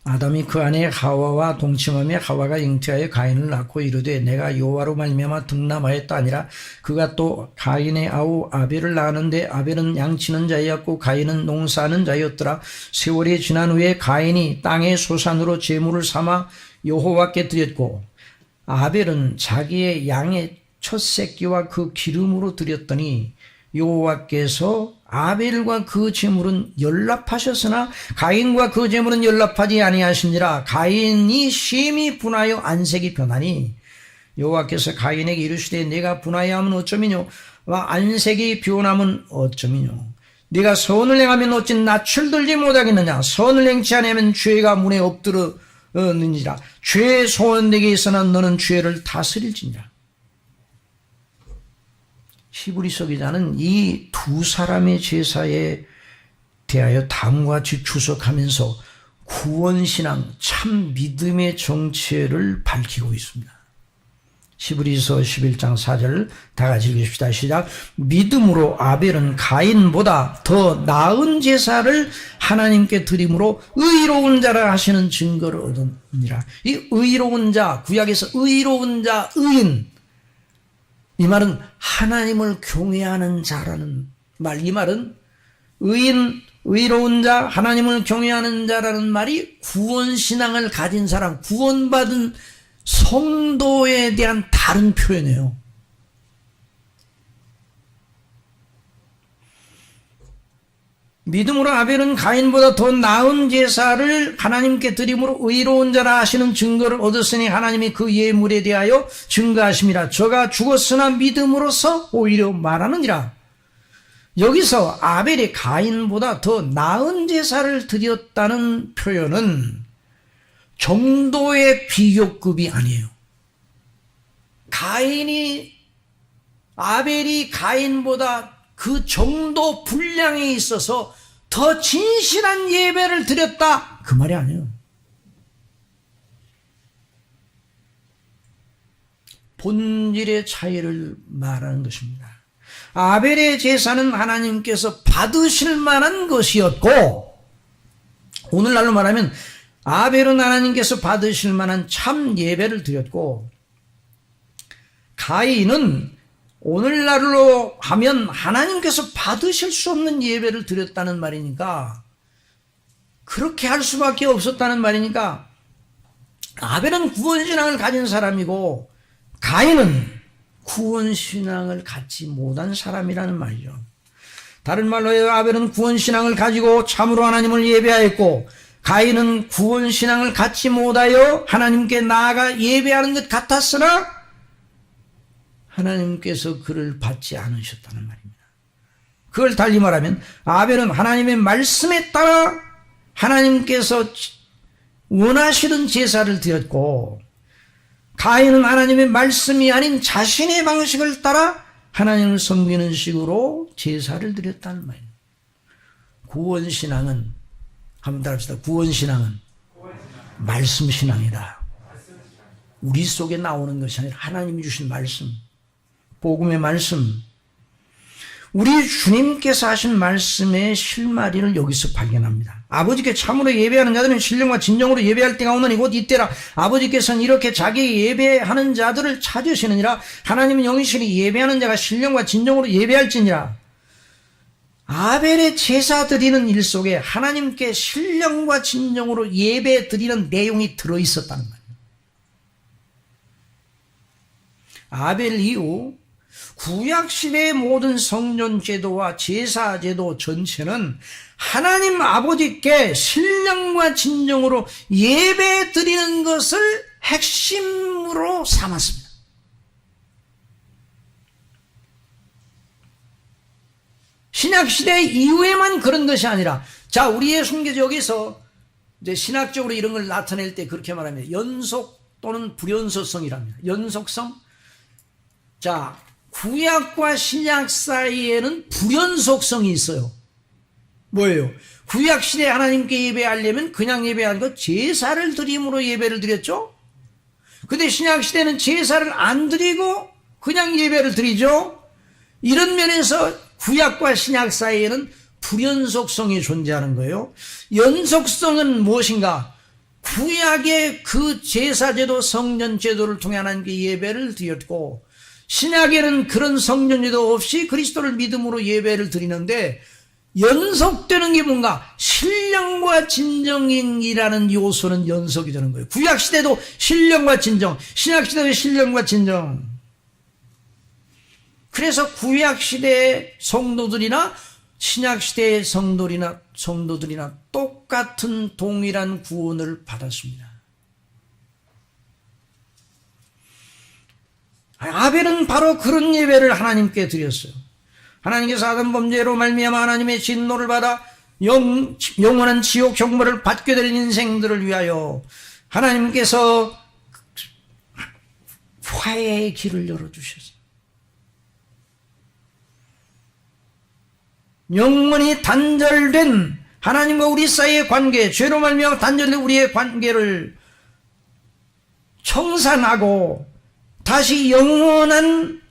아담이 그 아내 하와와 동침하며 하와가 잉태하여 가인을 낳고 이르되 내가 여호와로 말미암아 득남하였다 아니라 그가 또 가인의 아우 아벨을 낳았는데 아벨은 양치는 자였고 가인은 농사하는 자였더라. 세월이 지난 후에 가인이 땅의 소산으로 제물을 삼아 여호와께 드렸고 아벨은 자기의 양의 첫 새끼와 그 기름으로 드렸더니 여호와께서 아벨과 그 제물은 연락하셨으나 가인과 그 제물은 연락하지 아니하시니라. 가인이 심히 분하여 안색이 변하니 여호와께서 가인에게 이르시되 내가 분하여 하면 어쩌미뇨 안색이 변하면 어쩌미뇨. 네가 선을 행하면 어찌 낯을 들지 못하겠느냐. 선을 행치 않으면 죄가 문에 엎드러는지라. 죄의 소원되게 있으나 너는 죄를 다스릴지니라. 히브리서 기자는 이 두 사람의 제사에 대하여 다음과 같이 추석하면서 구원신앙, 참 믿음의 정체를 밝히고 있습니다. 히브리서 11장 4절 다 같이 읽읍시다. 시작. 믿음으로 아벨은 가인보다 더 나은 제사를 하나님께 드림으로 의로운 자라 하시는 증거를 얻으니라. 이 의로운 자, 구약에서 의로운 자, 의인, 이 말은 하나님을 경외하는 자라는 말. 이 말은 의인, 의로운 자, 하나님을 경외하는 자라는 말이 구원신앙을 가진 사람, 구원받은 성도에 대한 다른 표현이에요. 믿음으로 아벨은 가인보다 더 나은 제사를 하나님께 드림으로 의로운 자라 하시는 증거를 얻었으니 하나님이 그 예물에 대하여 증거하심이라. 저가 죽었으나 믿음으로서 오히려 말하느니라. 여기서 아벨이 가인보다 더 나은 제사를 드렸다는 표현은 정도의 비교급이 아니에요. 아벨이 가인보다 그 정도 분량에 있어서 더 진실한 예배를 드렸다, 그 말이 아니에요. 본질의 차이를 말하는 것입니다. 아벨의 제사는 하나님께서 받으실 만한 것이었고, 오늘날로 말하면 아벨은 하나님께서 받으실 만한 참 예배를 드렸고, 가인은 오늘날로 하면 하나님께서 받으실 수 없는 예배를 드렸다는 말이니까, 그렇게 할 수밖에 없었다는 말이니까, 아벨은 구원신앙을 가진 사람이고 가인은 구원신앙을 갖지 못한 사람이라는 말이죠. 다른 말로 아벨은 구원신앙을 가지고 참으로 하나님을 예배하였고, 가인은 구원신앙을 갖지 못하여 하나님께 나아가 예배하는 것 같았으나 하나님께서 그를 받지 않으셨다는 말입니다. 그걸 달리 말하면 아벨은 하나님의 말씀에 따라 하나님께서 원하시는 제사를 드렸고, 가인은 하나님의 말씀이 아닌 자신의 방식을 따라 하나님을 섬기는 식으로 제사를 드렸다는 말입니다. 구원신앙은, 한번 따라합시다. 구원신앙은 말씀신앙이다. 우리 속에 나오는 것이 아니라 하나님이 주신 말씀, 복음의 말씀, 우리 주님께서 하신 말씀의 실마리를 여기서 발견합니다. 아버지께 참으로 예배하는 자들은 신령과 진정으로 예배할 때가 오느니 곧 이때라. 아버지께서는 이렇게 자기 예배하는 자들을 찾으시느니라. 하나님은 영이시니 예배하는 자가 신령과 진정으로 예배할지니라. 아벨의 제사 드리는 일 속에 하나님께 신령과 진정으로 예배 드리는 내용이 들어있었다는 말이에요. 아벨 이후 구약시대의 모든 성전제도와 제사제도 전체는 하나님 아버지께 신령과 진정으로 예배 드리는 것을 핵심으로 삼았습니다. 신약시대 이후에만 그런 것이 아니라, 자, 우리의 순교적에서 이제 신학적으로 이런 걸 나타낼 때 그렇게 말합니다. 연속 또는 불연속성이랍니다. 연속성. 자, 구약과 신약 사이에는 불연속성이 있어요. 뭐예요? 구약 시대에 하나님께 예배하려면 그냥 예배하는 것, 제사를 드림으로 예배를 드렸죠? 근데 신약 시대는 제사를 안 드리고 그냥 예배를 드리죠? 이런 면에서 구약과 신약 사이에는 불연속성이 존재하는 거예요. 연속성은 무엇인가? 구약의 그 제사제도, 성전제도를 통해 하나님께 예배를 드렸고, 신약에는 그런 성전제도 없이 그리스도를 믿음으로 예배를 드리는데, 연속되는 게 뭔가? 신령과 진정이라는 요소는 연속이 되는 거예요. 구약시대도 신령과 진정, 신약시대도 신령과 진정. 그래서 구약시대의 성도들이나 신약시대의 성도들이나 똑같은 동일한 구원을 받았습니다. 아벨은 바로 그런 예배를 하나님께 드렸어요. 하나님께서 아담 범죄로 말미암아 하나님의 진노를 받아 영원한 지옥 형벌을 받게 될 인생들을 위하여 하나님께서 화해의 길을 열어주셨어요. 영원히 단절된 하나님과 우리 사이의 관계, 죄로 말미암아 단절된 우리의 관계를 청산하고 다시 영원한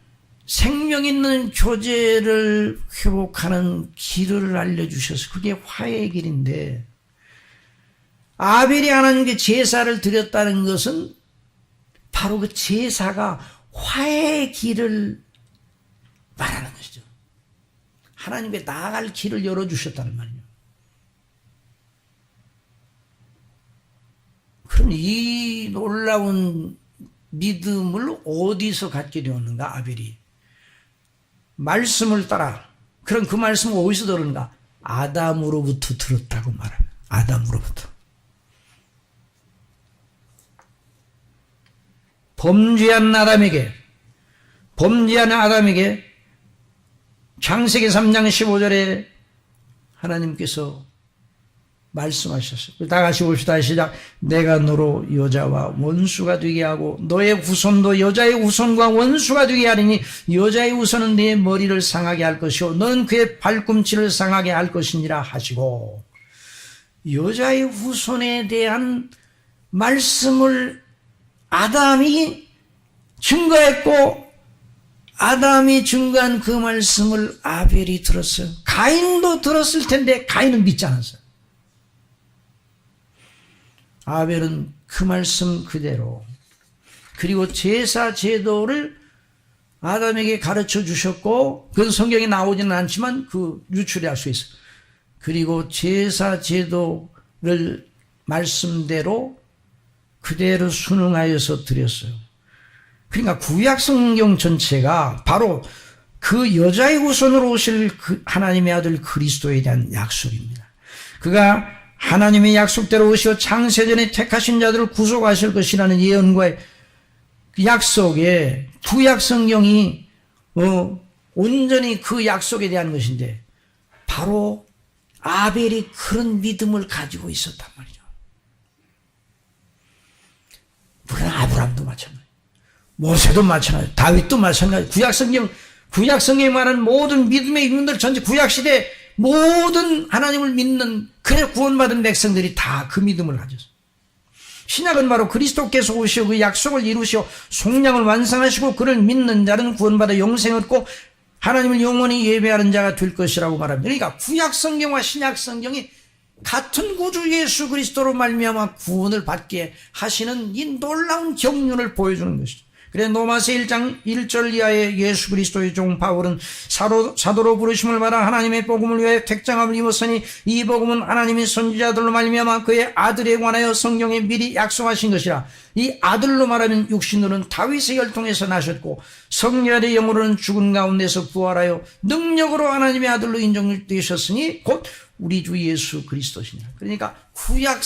생명 있는 교제를 회복하는 길을 알려주셔서 그게 화해의 길인데, 아벨이 하나님께 제사를 드렸다는 것은 바로 그 제사가 화해의 길을 말하는 것이죠. 하나님께 나아갈 길을 열어주셨다는 말이에요. 그럼 이 놀라운 믿음을 어디서 갖게 되었는가? 아벨이 말씀을 따라. 그럼 그 말씀을 어디서 들었는가? 아담으로부터 들었다고 말합니다. 아담으로부터. 범죄한 아담에게 창세기 3장 15절에 하나님께서 말씀하셨어요. 다 같이 봅시다. 시작. 내가 너로 여자와 원수가 되게 하고 너의 후손도 여자의 후손과 원수가 되게 하리니 여자의 후손은 네 머리를 상하게 할 것이요 너는 그의 발꿈치를 상하게 할 것이니라 하시고, 여자의 후손에 대한 말씀을 아담이 증거했고, 아담이 증거한 그 말씀을 아벨이 들었어요. 가인도 들었을 텐데 가인은 믿지 않았어요. 아벨은 그 말씀 그대로, 그리고 제사 제도를 아담에게 가르쳐 주셨고, 그래서 성경에 나오지는 않지만 그 유출할 수 있어요. 그리고 제사 제도를 말씀대로 그대로 순응하여서 드렸어요. 그러니까 구약 성경 전체가 바로 그 여자의 후손으로 오실 그 하나님의 아들 그리스도에 대한 약속입니다. 그가 하나님의 약속대로 오시어 창세전에 택하신 자들을 구속하실 것이라는 예언과의 약속에 구약 성경이 온전히 그 약속에 대한 것인데, 바로 아벨이 그런 믿음을 가지고 있었단 말이죠. 물론 아브라함도 마찬가지, 모세도 마찬가지, 다윗도 마찬가지. 구약 성경에 말하는 모든 믿음의 인물들 전체 구약시대 모든 하나님을 믿는, 그래 구원받은 백성들이 다 그 믿음을 가졌어요. 신약은 바로 그리스도께서 오시어 그 약속을 이루시어 속량을 완성하시고 그를 믿는 자는 구원받아 영생을 얻고 하나님을 영원히 예배하는 자가 될 것이라고 말합니다. 그러니까 구약 성경과 신약 성경이 같은 구주 예수 그리스도로 말미암아 구원을 받게 하시는 이 놀라운 경륜을 보여주는 것이죠. 그래 로마서 1장 1절 이하의 예수 그리스도의 종 바울은 사도로 부르심을 받아 하나님의 복음을 위해 택장함을 입었으니 이 복음은 하나님의 선지자들로 말미암아 그의 아들에 관하여 성경에 미리 약속하신 것이라. 이 아들로 말하면 육신으로는 다윗의 혈통에서 나셨고 성령의 영으로는 죽은 가운데서 부활하여 능력으로 하나님의 아들로 인정되셨으니 곧 우리 주 예수 그리스도시니라. 그러니까 구약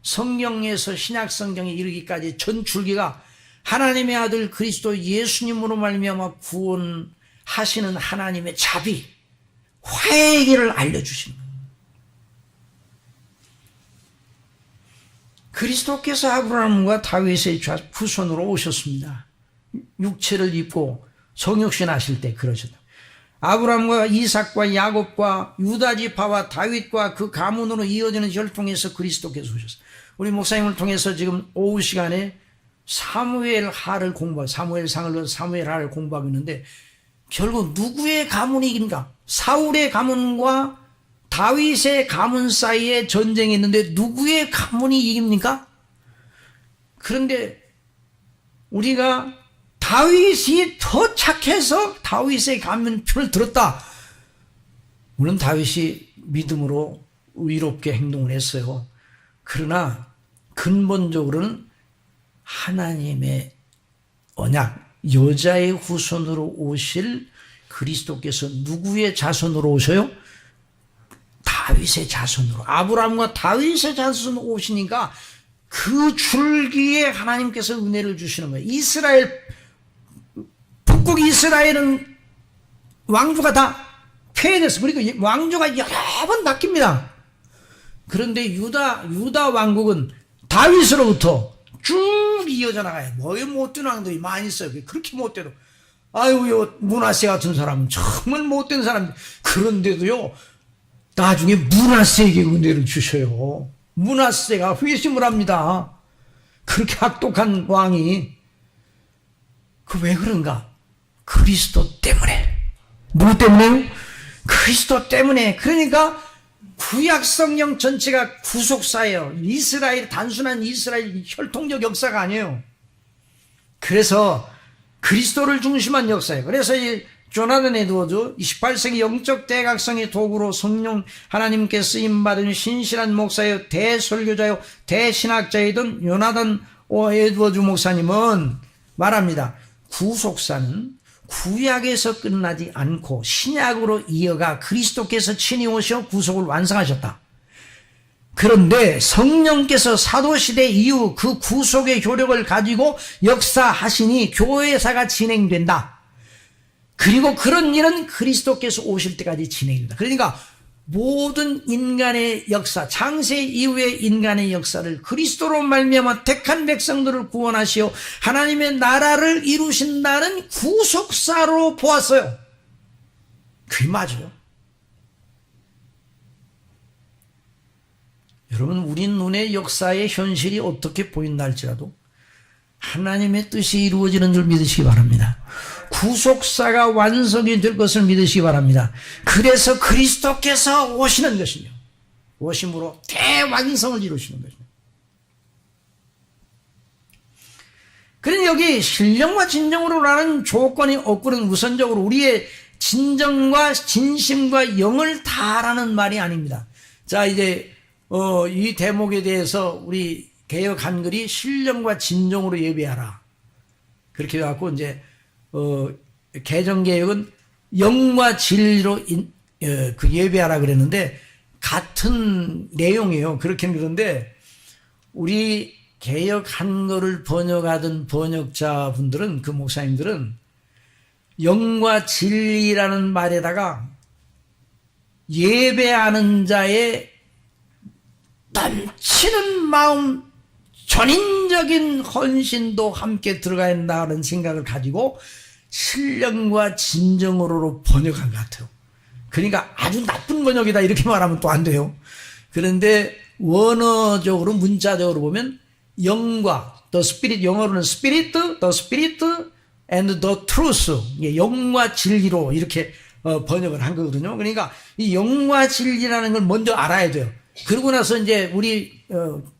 성경에서 신약 성경에 이르기까지 전 줄기가 하나님의 아들 그리스도 예수님으로 말미암아 구원하시는 하나님의 자비, 화해의 길을 알려주시는 거예요. 그리스도께서 아브라함과 다윗의 후손으로 오셨습니다. 육체를 입고 성육신하실 때 그러셨다. 아브라함과 이삭과 야곱과 유다 지파와 다윗과 그 가문으로 이어지는 혈통에서 그리스도께서 오셨어요. 우리 목사님을 통해서 지금 오후 시간에 사무엘하를 공부하고 사무엘상을 사무엘하를 공부하고 있는데, 결국 누구의 가문이 이긴가? 사울의 가문과 다윗의 가문 사이에 전쟁이 있는데 누구의 가문이 이깁니까? 그런데 우리가 다윗이 더 착해서 다윗의 가문 편을 들었다. 물론 다윗이 믿음으로 의롭게 행동을 했어요. 그러나 근본적으로는 하나님의 언약, 여자의 후손으로 오실 그리스도께서 누구의 자손으로 오셔요? 다윗의 자손으로. 아브라함과 다윗의 자손으로 오시니까 그 줄기에 하나님께서 은혜를 주시는 거예요. 이스라엘, 북국 이스라엘은 왕조가 다 폐해됐어. 그리고 왕조가 여러 번 바뀝니다. 그런데 유다 왕국은 다윗으로부터 쭉 이어져 나가요. 뭐에 못된 왕들이 많이 있어요. 그렇게 못돼도. 아유, 므낫세 같은 사람은 정말 못된 사람. 그런데도요, 나중에 므낫세에게 은혜를 주셔요. 므낫세가 회심을 합니다. 그렇게 악독한 왕이. 그 왜 그런가? 그리스도 때문에. 누구 때문에요? 그리스도 때문에. 그러니까 구약 성경 전체가 구속사예요. 이스라엘, 단순한 이스라엘 혈통적 역사가 아니에요. 그래서 그리스도를 중심한 역사예요. 그래서 이 조나단 에드워즈 28세기 영적 대각성의 도구로 성령 하나님께 쓰임받은 신실한 목사요, 대설교자요, 대신학자이던 조나단 에드워즈 목사님은 말합니다. 구속사는 구약에서 끝나지 않고 신약으로 이어가 그리스도께서 친히 오셔 구속을 완성하셨다. 그런데 성령께서 사도시대 이후 그 구속의 효력을 가지고 역사하시니 교회사가 진행된다. 그리고 그런 일은 그리스도께서 오실 때까지 진행된다. 그러니까 모든 인간의 역사, 창세 이후의 인간의 역사를 그리스도로 말미암아 택한 백성들을 구원하시어 하나님의 나라를 이루신다는 구속사로 보았어요. 그게 맞아요. 여러분, 우리 눈에 역사의 현실이 어떻게 보인다 할지라도 하나님의 뜻이 이루어지는 줄 믿으시기 바랍니다. 구속사가 완성이 될 것을 믿으시기 바랍니다. 그래서 그리스도께서 오시는 것이며 오심으로 대완성을 이루시는 것입니다. 그런데 여기 신령과 진정으로라는 조건이 없고는 우선적으로 우리의 진정과 진심과 영을 다하라는 말이 아닙니다. 자, 이제 이 대목에 대해서 우리 개역 한글이 신령과 진정으로 예배하라. 그렇게 해갖고 이제 개정개혁은 영과 진리로 그 예배하라 그랬는데 같은 내용이에요. 그렇게는 그런데 우리 개역 한글을 번역하던 번역자분들은, 그 목사님들은 영과 진리라는 말에다가 예배하는 자의 넘치는 마음, 전인적인 헌신도 함께 들어가야 한다는 생각을 가지고 신령과 진정으로 번역한 것 같아요. 그러니까 아주 나쁜 번역이다 이렇게 말하면 또 안 돼요. 그런데 원어적으로, 문자적으로 보면 영과 the spirit, 영어로는 spirit, the spirit and the truth, 영과 진리로 이렇게 번역을 한 거거든요. 그러니까 이 영과 진리라는 걸 먼저 알아야 돼요. 그러고 나서 이제 우리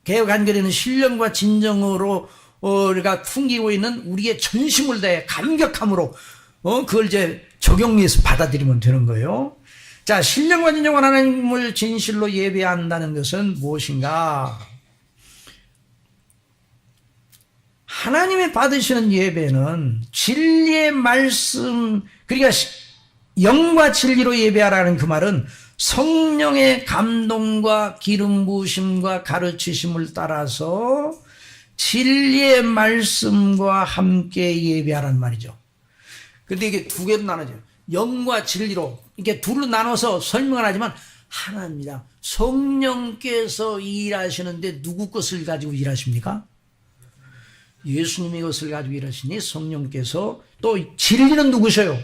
개역 한글에는 신령과 진정으로 우리가 풍기고 있는 우리의 전심을 다해 감격함으로 그걸 이제 적용해서 받아들이면 되는 거예요. 자, 신령과 진정한 하나님을 진실로 예배한다는 것은 무엇인가? 하나님의 받으시는 예배는 진리의 말씀, 그러니까 영과 진리로 예배하라는 그 말은 성령의 감동과 기름 부으심과 가르치심을 따라서 진리의 말씀과 함께 예배하라는 말이죠. 근데 이게 두 개로 나눠져요. 영과 진리로. 이게 둘로 나눠서 설명을 하지만 하나입니다. 성령께서 일하시는데 누구 것을 가지고 일하십니까? 예수님의 것을 가지고 일하시니 성령께서, 또 진리는 누구셔요?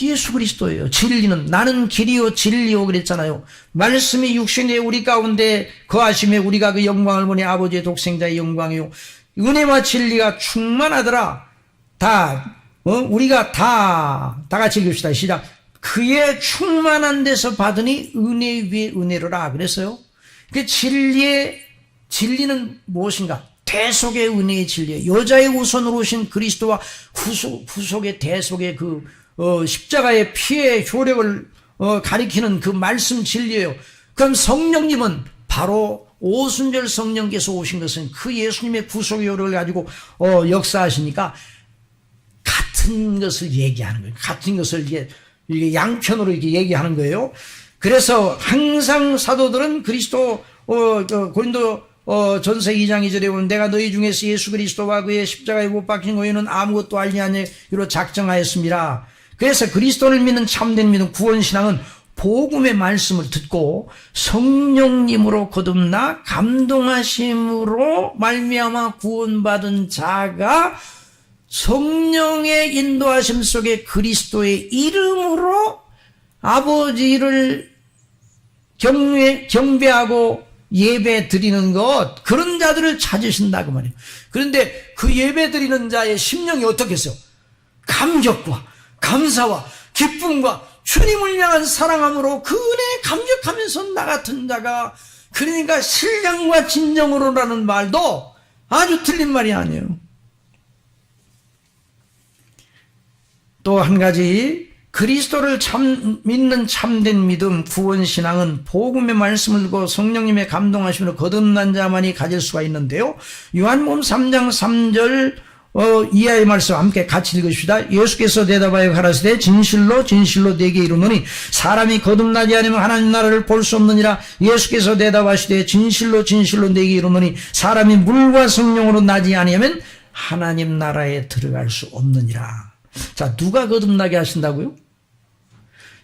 예수 그리스도예요. 진리는 나는 길이요 진리요 그랬잖아요. 말씀이 육신에 우리 가운데 거하심에 우리가 그 영광을 보니 아버지의 독생자의 영광이요 은혜와 진리가 충만하더라. 우리가 다 같이 읽읍시다. 시작. 그의 충만한 데서 받으니 은혜 위에 은혜로라 그랬어요. 그 진리는 무엇인가? 대속의 은혜의 진리예요. 여자의 우선으로 오신 그리스도와 구속의 대속의 그 십자가의 피의 효력을 가리키는 그 말씀 진리예요. 그럼 성령님은 바로 오순절 성령께서 오신 것은 그 예수님의 구속의 효력을 가지고 역사하시니까 같은 것을 얘기하는 거예요. 같은 것을 이게 양편으로 이렇게 얘기하는 거예요. 그래서 항상 사도들은 그리스도 고린도 전서 2장 2절에 보면 내가 너희 중에서 예수 그리스도와 그의 십자가에 못 박힌 고유는 아무것도 알지 아니하기로 작정하였습니다. 그래서 그리스도를 믿는 참된 믿음 구원신앙은 복음의 말씀을 듣고 성령님으로 거듭나 감동하심으로 말미암아 구원받은 자가 성령의 인도하심 속에 그리스도의 이름으로 아버지를 경배하고 예배 드리는 것, 그런 자들을 찾으신다고 말이에요. 그런데 그 예배 드리는 자의 심령이 어떻겠어요? 감격과 감사와 기쁨과 주님을 향한 사랑함으로 그 은혜에 감격하면서 나 같은 자가, 그러니까 신령과 진정으로라는 말도 아주 틀린 말이 아니에요. 또 한 가지, 그리스도를 믿는 참된 믿음, 구원신앙은 복음의 말씀을 듣고 성령님의 감동하심으로 거듭난 자만이 가질 수가 있는데요. 요한복음 3장 3절 이하의 말씀 함께 같이 읽으십시다. 예수께서 대답하여 가라사대 진실로 진실로 내게 이르노니 사람이 거듭나지 않으면 하나님 나라를 볼 수 없느니라. 예수께서 대답하시되 진실로 진실로 내게 이르노니 사람이 물과 성령으로 나지 아니하면 하나님 나라에 들어갈 수 없느니라. 자, 누가 거듭나게 하신다고요?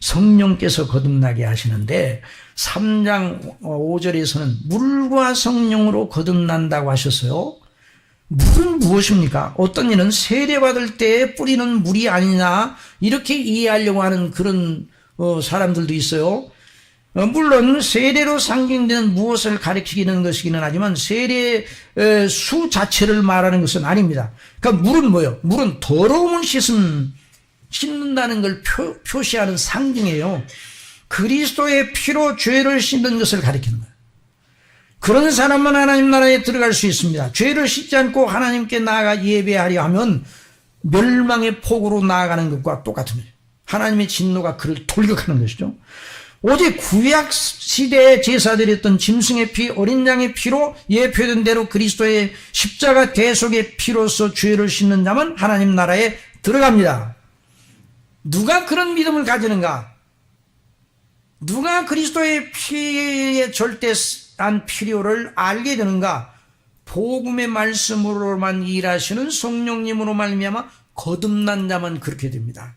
성령께서 거듭나게 하시는데 3장 5절에서는 물과 성령으로 거듭난다고 하셨어요. 물은 무엇입니까? 어떤 이는 세례받을 때 뿌리는 물이 아니냐 이렇게 이해하려고 하는 그런 사람들도 있어요. 물론 세례로 상징되는 무엇을 가리키는 것이기는 하지만 세례 수 자체를 말하는 것은 아닙니다. 그러니까 물은 뭐예요? 물은 더러움을 씻는다는 걸 표시하는 상징이에요. 그리스도의 피로 죄를 씻는 것을 가리키는 거예요. 그런 사람만 하나님 나라에 들어갈 수 있습니다. 죄를 씻지 않고 하나님께 나아가 예배하려 하면 멸망의 폭으로 나아가는 것과 똑같은 거예요. 하나님의 진노가 그를 돌격하는 것이죠. 오직 구약 시대의 제사드렸던 짐승의 피, 어린 양의 피로 예표된 대로 그리스도의 십자가 대속의 피로서 죄를 씻는 자만 하나님 나라에 들어갑니다. 누가 그런 믿음을 가지는가? 누가 그리스도의 피의 절대한 필요를 알게 되는가? 복음의 말씀으로만 일하시는 성령님으로 말미암아 거듭난 자만 그렇게 됩니다.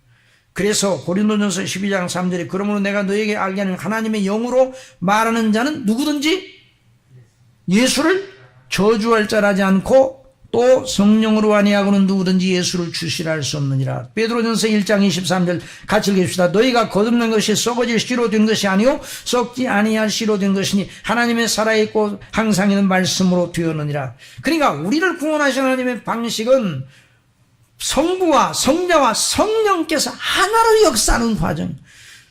그래서 고린도전서 12장 3절에 그러므로 내가 너에게 알게 하는 하나님의 영으로 말하는 자는 누구든지 예수를 저주할 자라지 않고 또 성령으로 아니하고는 누구든지 예수를 주시라 할 수 없느니라. 베드로전서 1장 23절 같이 읽읍시다. 너희가 거듭난 것이 썩어질 씨로 된 것이 아니요 썩지 아니할 씨로 된 것이니 하나님의 살아있고 항상 있는 말씀으로 되었느니라. 그러니까 우리를 구원하신 하나님의 방식은 성부와 성자와 성령께서 하나로 역사하는 과정.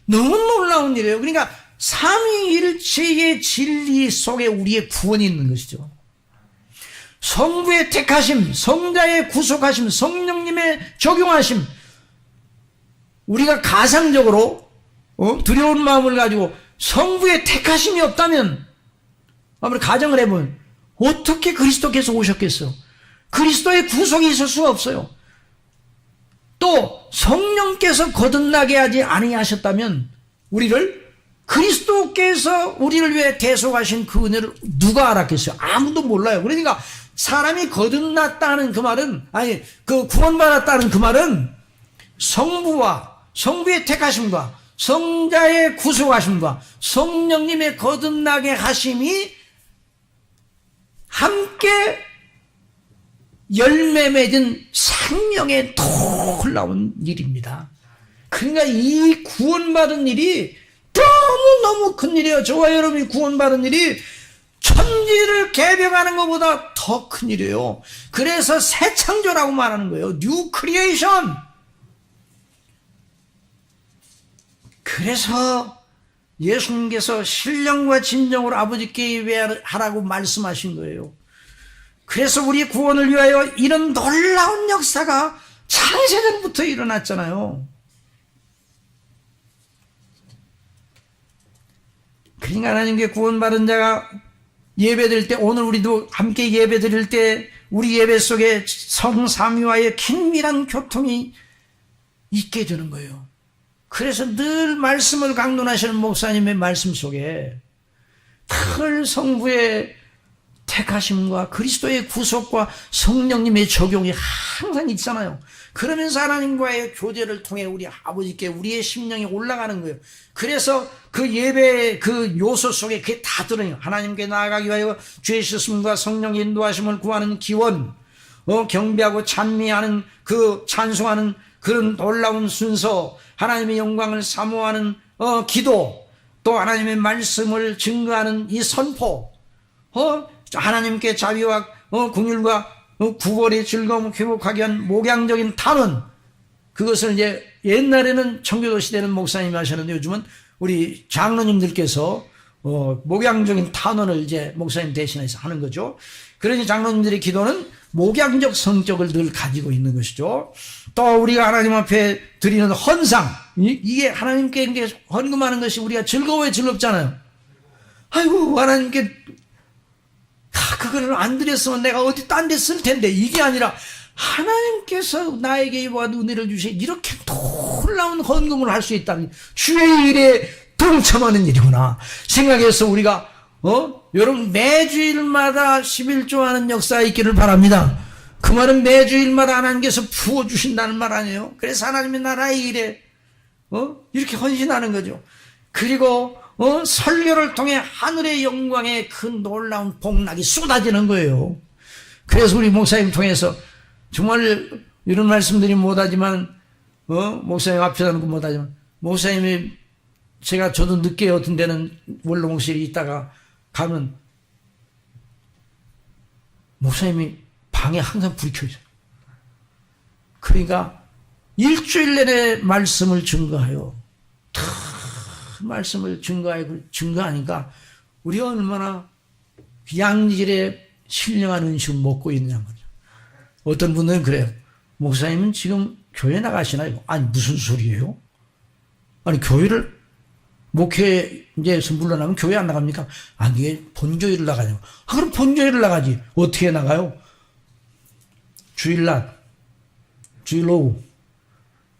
너무 놀라운 일이에요. 그러니까 삼위일체의 진리 속에 우리의 구원이 있는 것이죠. 성부의 택하심, 성자의 구속하심, 성령님의 적용하심. 우리가 가상적으로 두려운 마음을 가지고 성부의 택하심이 없다면 아무리 가정을 해보면 어떻게 그리스도께서 오셨겠어요? 그리스도의 구속이 있을 수가 없어요. 또 성령께서 거듭나게 하지 아니하셨다면 우리를 그리스도께서 우리를 위해 대속하신 그 은혜를 누가 알았겠어요? 아무도 몰라요. 그러니까 사람이 거듭났다는 그 말은, 아니 그 구원받았다는 그 말은 성부와 성부의 택하심과 성자의 구속하심과 성령님의 거듭나게 하심이 함께 열매 맺은 생명의 놀라운 일입니다. 그러니까 이 구원받은 일이 너무너무 큰 일이에요. 저와 여러분이 구원받은 일이 천지를 개벽하는 것보다 더 큰 일이에요. 그래서 새 창조라고 말하는 거예요. 뉴 크리에이션. 그래서 예수님께서 신령과 진정으로 아버지께 예배하라고 말씀하신 거예요. 그래서 우리 구원을 위하여 이런 놀라운 역사가 창세전부터 일어났잖아요. 그러니까 하나님께 구원받은 자가 예배드릴 때, 오늘 우리도 함께 예배드릴 때 우리 예배 속에 성삼위와의 긴밀한 교통이 있게 되는 거예요. 그래서 늘 말씀을 강론하시는 목사님의 말씀 속에 늘 성부의 택하심과 그리스도의 구속과 성령님의 적용이 항상 있잖아요. 그러면서 하나님과의 교제를 통해 우리 아버지께 우리의 심령이 올라가는 거예요. 그래서 그 예배의 그 요소 속에 그게 다 들어요. 하나님께 나아가기 위하여 죄 씻음과 성령 인도하심을 구하는 기원, 경배하고 찬미하는 그 찬송하는 그런 놀라운 순서, 하나님의 영광을 사모하는 기도, 또 하나님의 말씀을 증거하는 이 선포, 하나님께 자비와 긍휼과 구걸의 즐거움을 회복하게 한 목양적인 탄원, 그것을 이제 옛날에는 청교도 시대는 목사님이 하셨는데 요즘은 우리 장로님들께서 목양적인 탄원을 이제 목사님 대신해서 하는 거죠. 그러니 장로님들의 기도는 목양적 성격을 늘 가지고 있는 것이죠. 또 우리가 하나님 앞에 드리는 헌상, 이게 하나님께 이제 헌금하는 것이 우리가 즐거워야 즐겁잖아요. 아이고 하나님께 그거를 안 드렸으면 내가 어디 딴 데 쓸 텐데, 이게 아니라 하나님께서 나에게 이와 은혜를 주시 이렇게 놀라운 헌금을 할 수 있다니 주의 일에 동참하는 일이구나 생각해서 우리가 여러분 매주일마다 11조 하는 역사가 있기를 바랍니다. 그 말은 매주일마다 하나님께서 부어주신다는 말 아니에요. 그래서 하나님의 나라의 일에 이렇게 헌신하는 거죠. 그리고 설교를 통해 하늘의 영광의 그 놀라운 복락이 쏟아지는 거예요. 그래서 우리 목사님 통해서 정말 이런 말씀들이 못하지만 목사님 앞에서는 못하지만 목사님이 저도 늦게 어떤 데는 원로목실에 있다가 가면 목사님이 방에 항상 불이 켜져. 그러니까 일주일 내내 말씀을 증거하여 말씀을 증거하니까 우리가 얼마나 양질의 신령한 은식을 먹고 있느냐 말이죠. 어떤 분들은 그래요. 목사님은 지금 교회 나가시나요? 아니 무슨 소리예요? 아니 교회를 목회에서 물러나면 교회 안 나갑니까? 아니 이게 본교회를 나가냐고. 그럼 본교회를 나가지. 어떻게 나가요? 주일날, 주일 오후,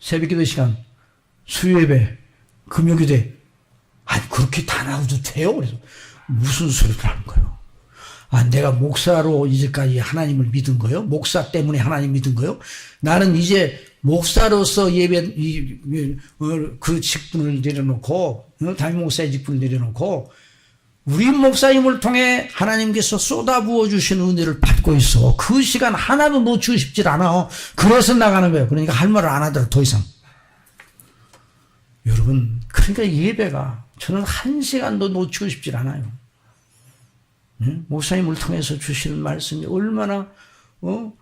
새벽기도 시간, 수요예배, 금요기대. 아니 그렇게 다 나와도 돼요? 그래서 무슨 소리를 하는 거예요? 아, 내가 목사로 이제까지 하나님을 믿은 거예요? 목사 때문에 하나님 믿은 거예요? 나는 이제 목사로서 예배 그 직분을 내려놓고 담임 목사의 직분을 내려놓고 우리 목사님을 통해 하나님께서 쏟아부어 주신 은혜를 받고 있어. 그 시간 하나도 놓치고 싶질 않아. 그래서 나가는 거예요. 그러니까 할 말을 안 하더라도 더 이상. 여러분, 그러니까 예배가 저는 한 시간도 놓치고 싶질 않아요. 목사님을 통해서 주시는 말씀이 얼마나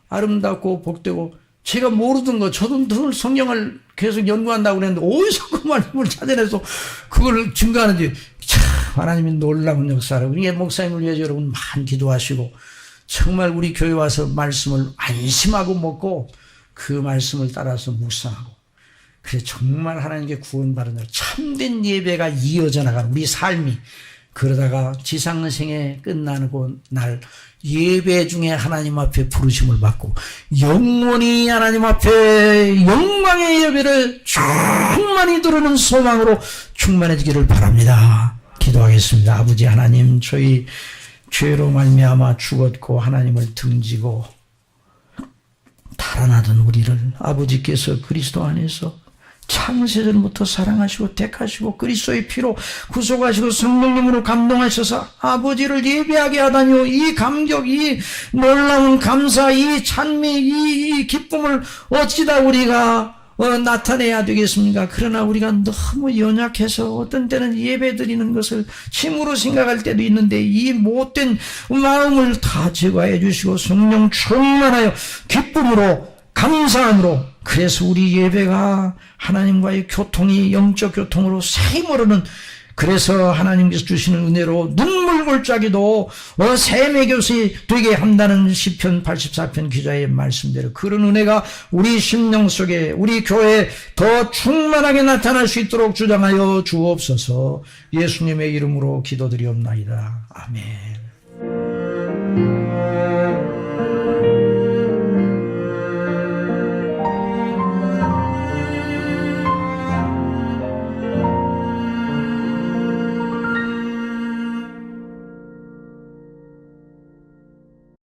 아름답고 복되고, 제가 모르던 거 저도 늘 성경을 계속 연구한다고 그랬는데 어디서 그 말씀을 찾아내서 그걸 증거하는지 참 하나님이 놀라운 역사를. 우리 목사님을 위해서 여러분 많이 기도하시고 정말 우리 교회 와서 말씀을 안심하고 먹고 그 말씀을 따라서 묵상하고, 그래서 정말 하나님께 구원받은 날 참된 예배가 이어져 나가는 우리 삶이, 그러다가 지상생에 끝나고 날 예배 중에 하나님 앞에 부르심을 받고 영원히 하나님 앞에 영광의 예배를 충만히 들으는 소망으로 충만해지기를 바랍니다. 기도하겠습니다. 아버지 하나님, 저희 죄로 말미암아 죽었고 하나님을 등지고 달아나던 우리를 아버지께서 그리스도 안에서 창세전부터 사랑하시고 택하시고 그리스도의 피로 구속하시고 성령님으로 감동하셔서 아버지를 예배하게 하다니요. 이 감격, 이 놀라운 감사, 이 찬미, 이 기쁨을 어찌다 우리가 나타내야 되겠습니까? 그러나 우리가 너무 연약해서 어떤 때는 예배 드리는 것을 침으로 생각할 때도 있는데 이 못된 마음을 다 제거해 주시고 성령 충만하여 기쁨으로 감사함으로, 그래서 우리 예배가 하나님과의 교통이 영적 교통으로 세모르는, 그래서 하나님께서 주시는 은혜로 눈물골짜기도 샘의 교시 되게 한다는 시편 84편 기자의 말씀대로 그런 은혜가 우리 심령 속에 우리 교회에 더 충만하게 나타날 수 있도록 주장하여 주옵소서. 예수님의 이름으로 기도드리옵나이다. 아멘.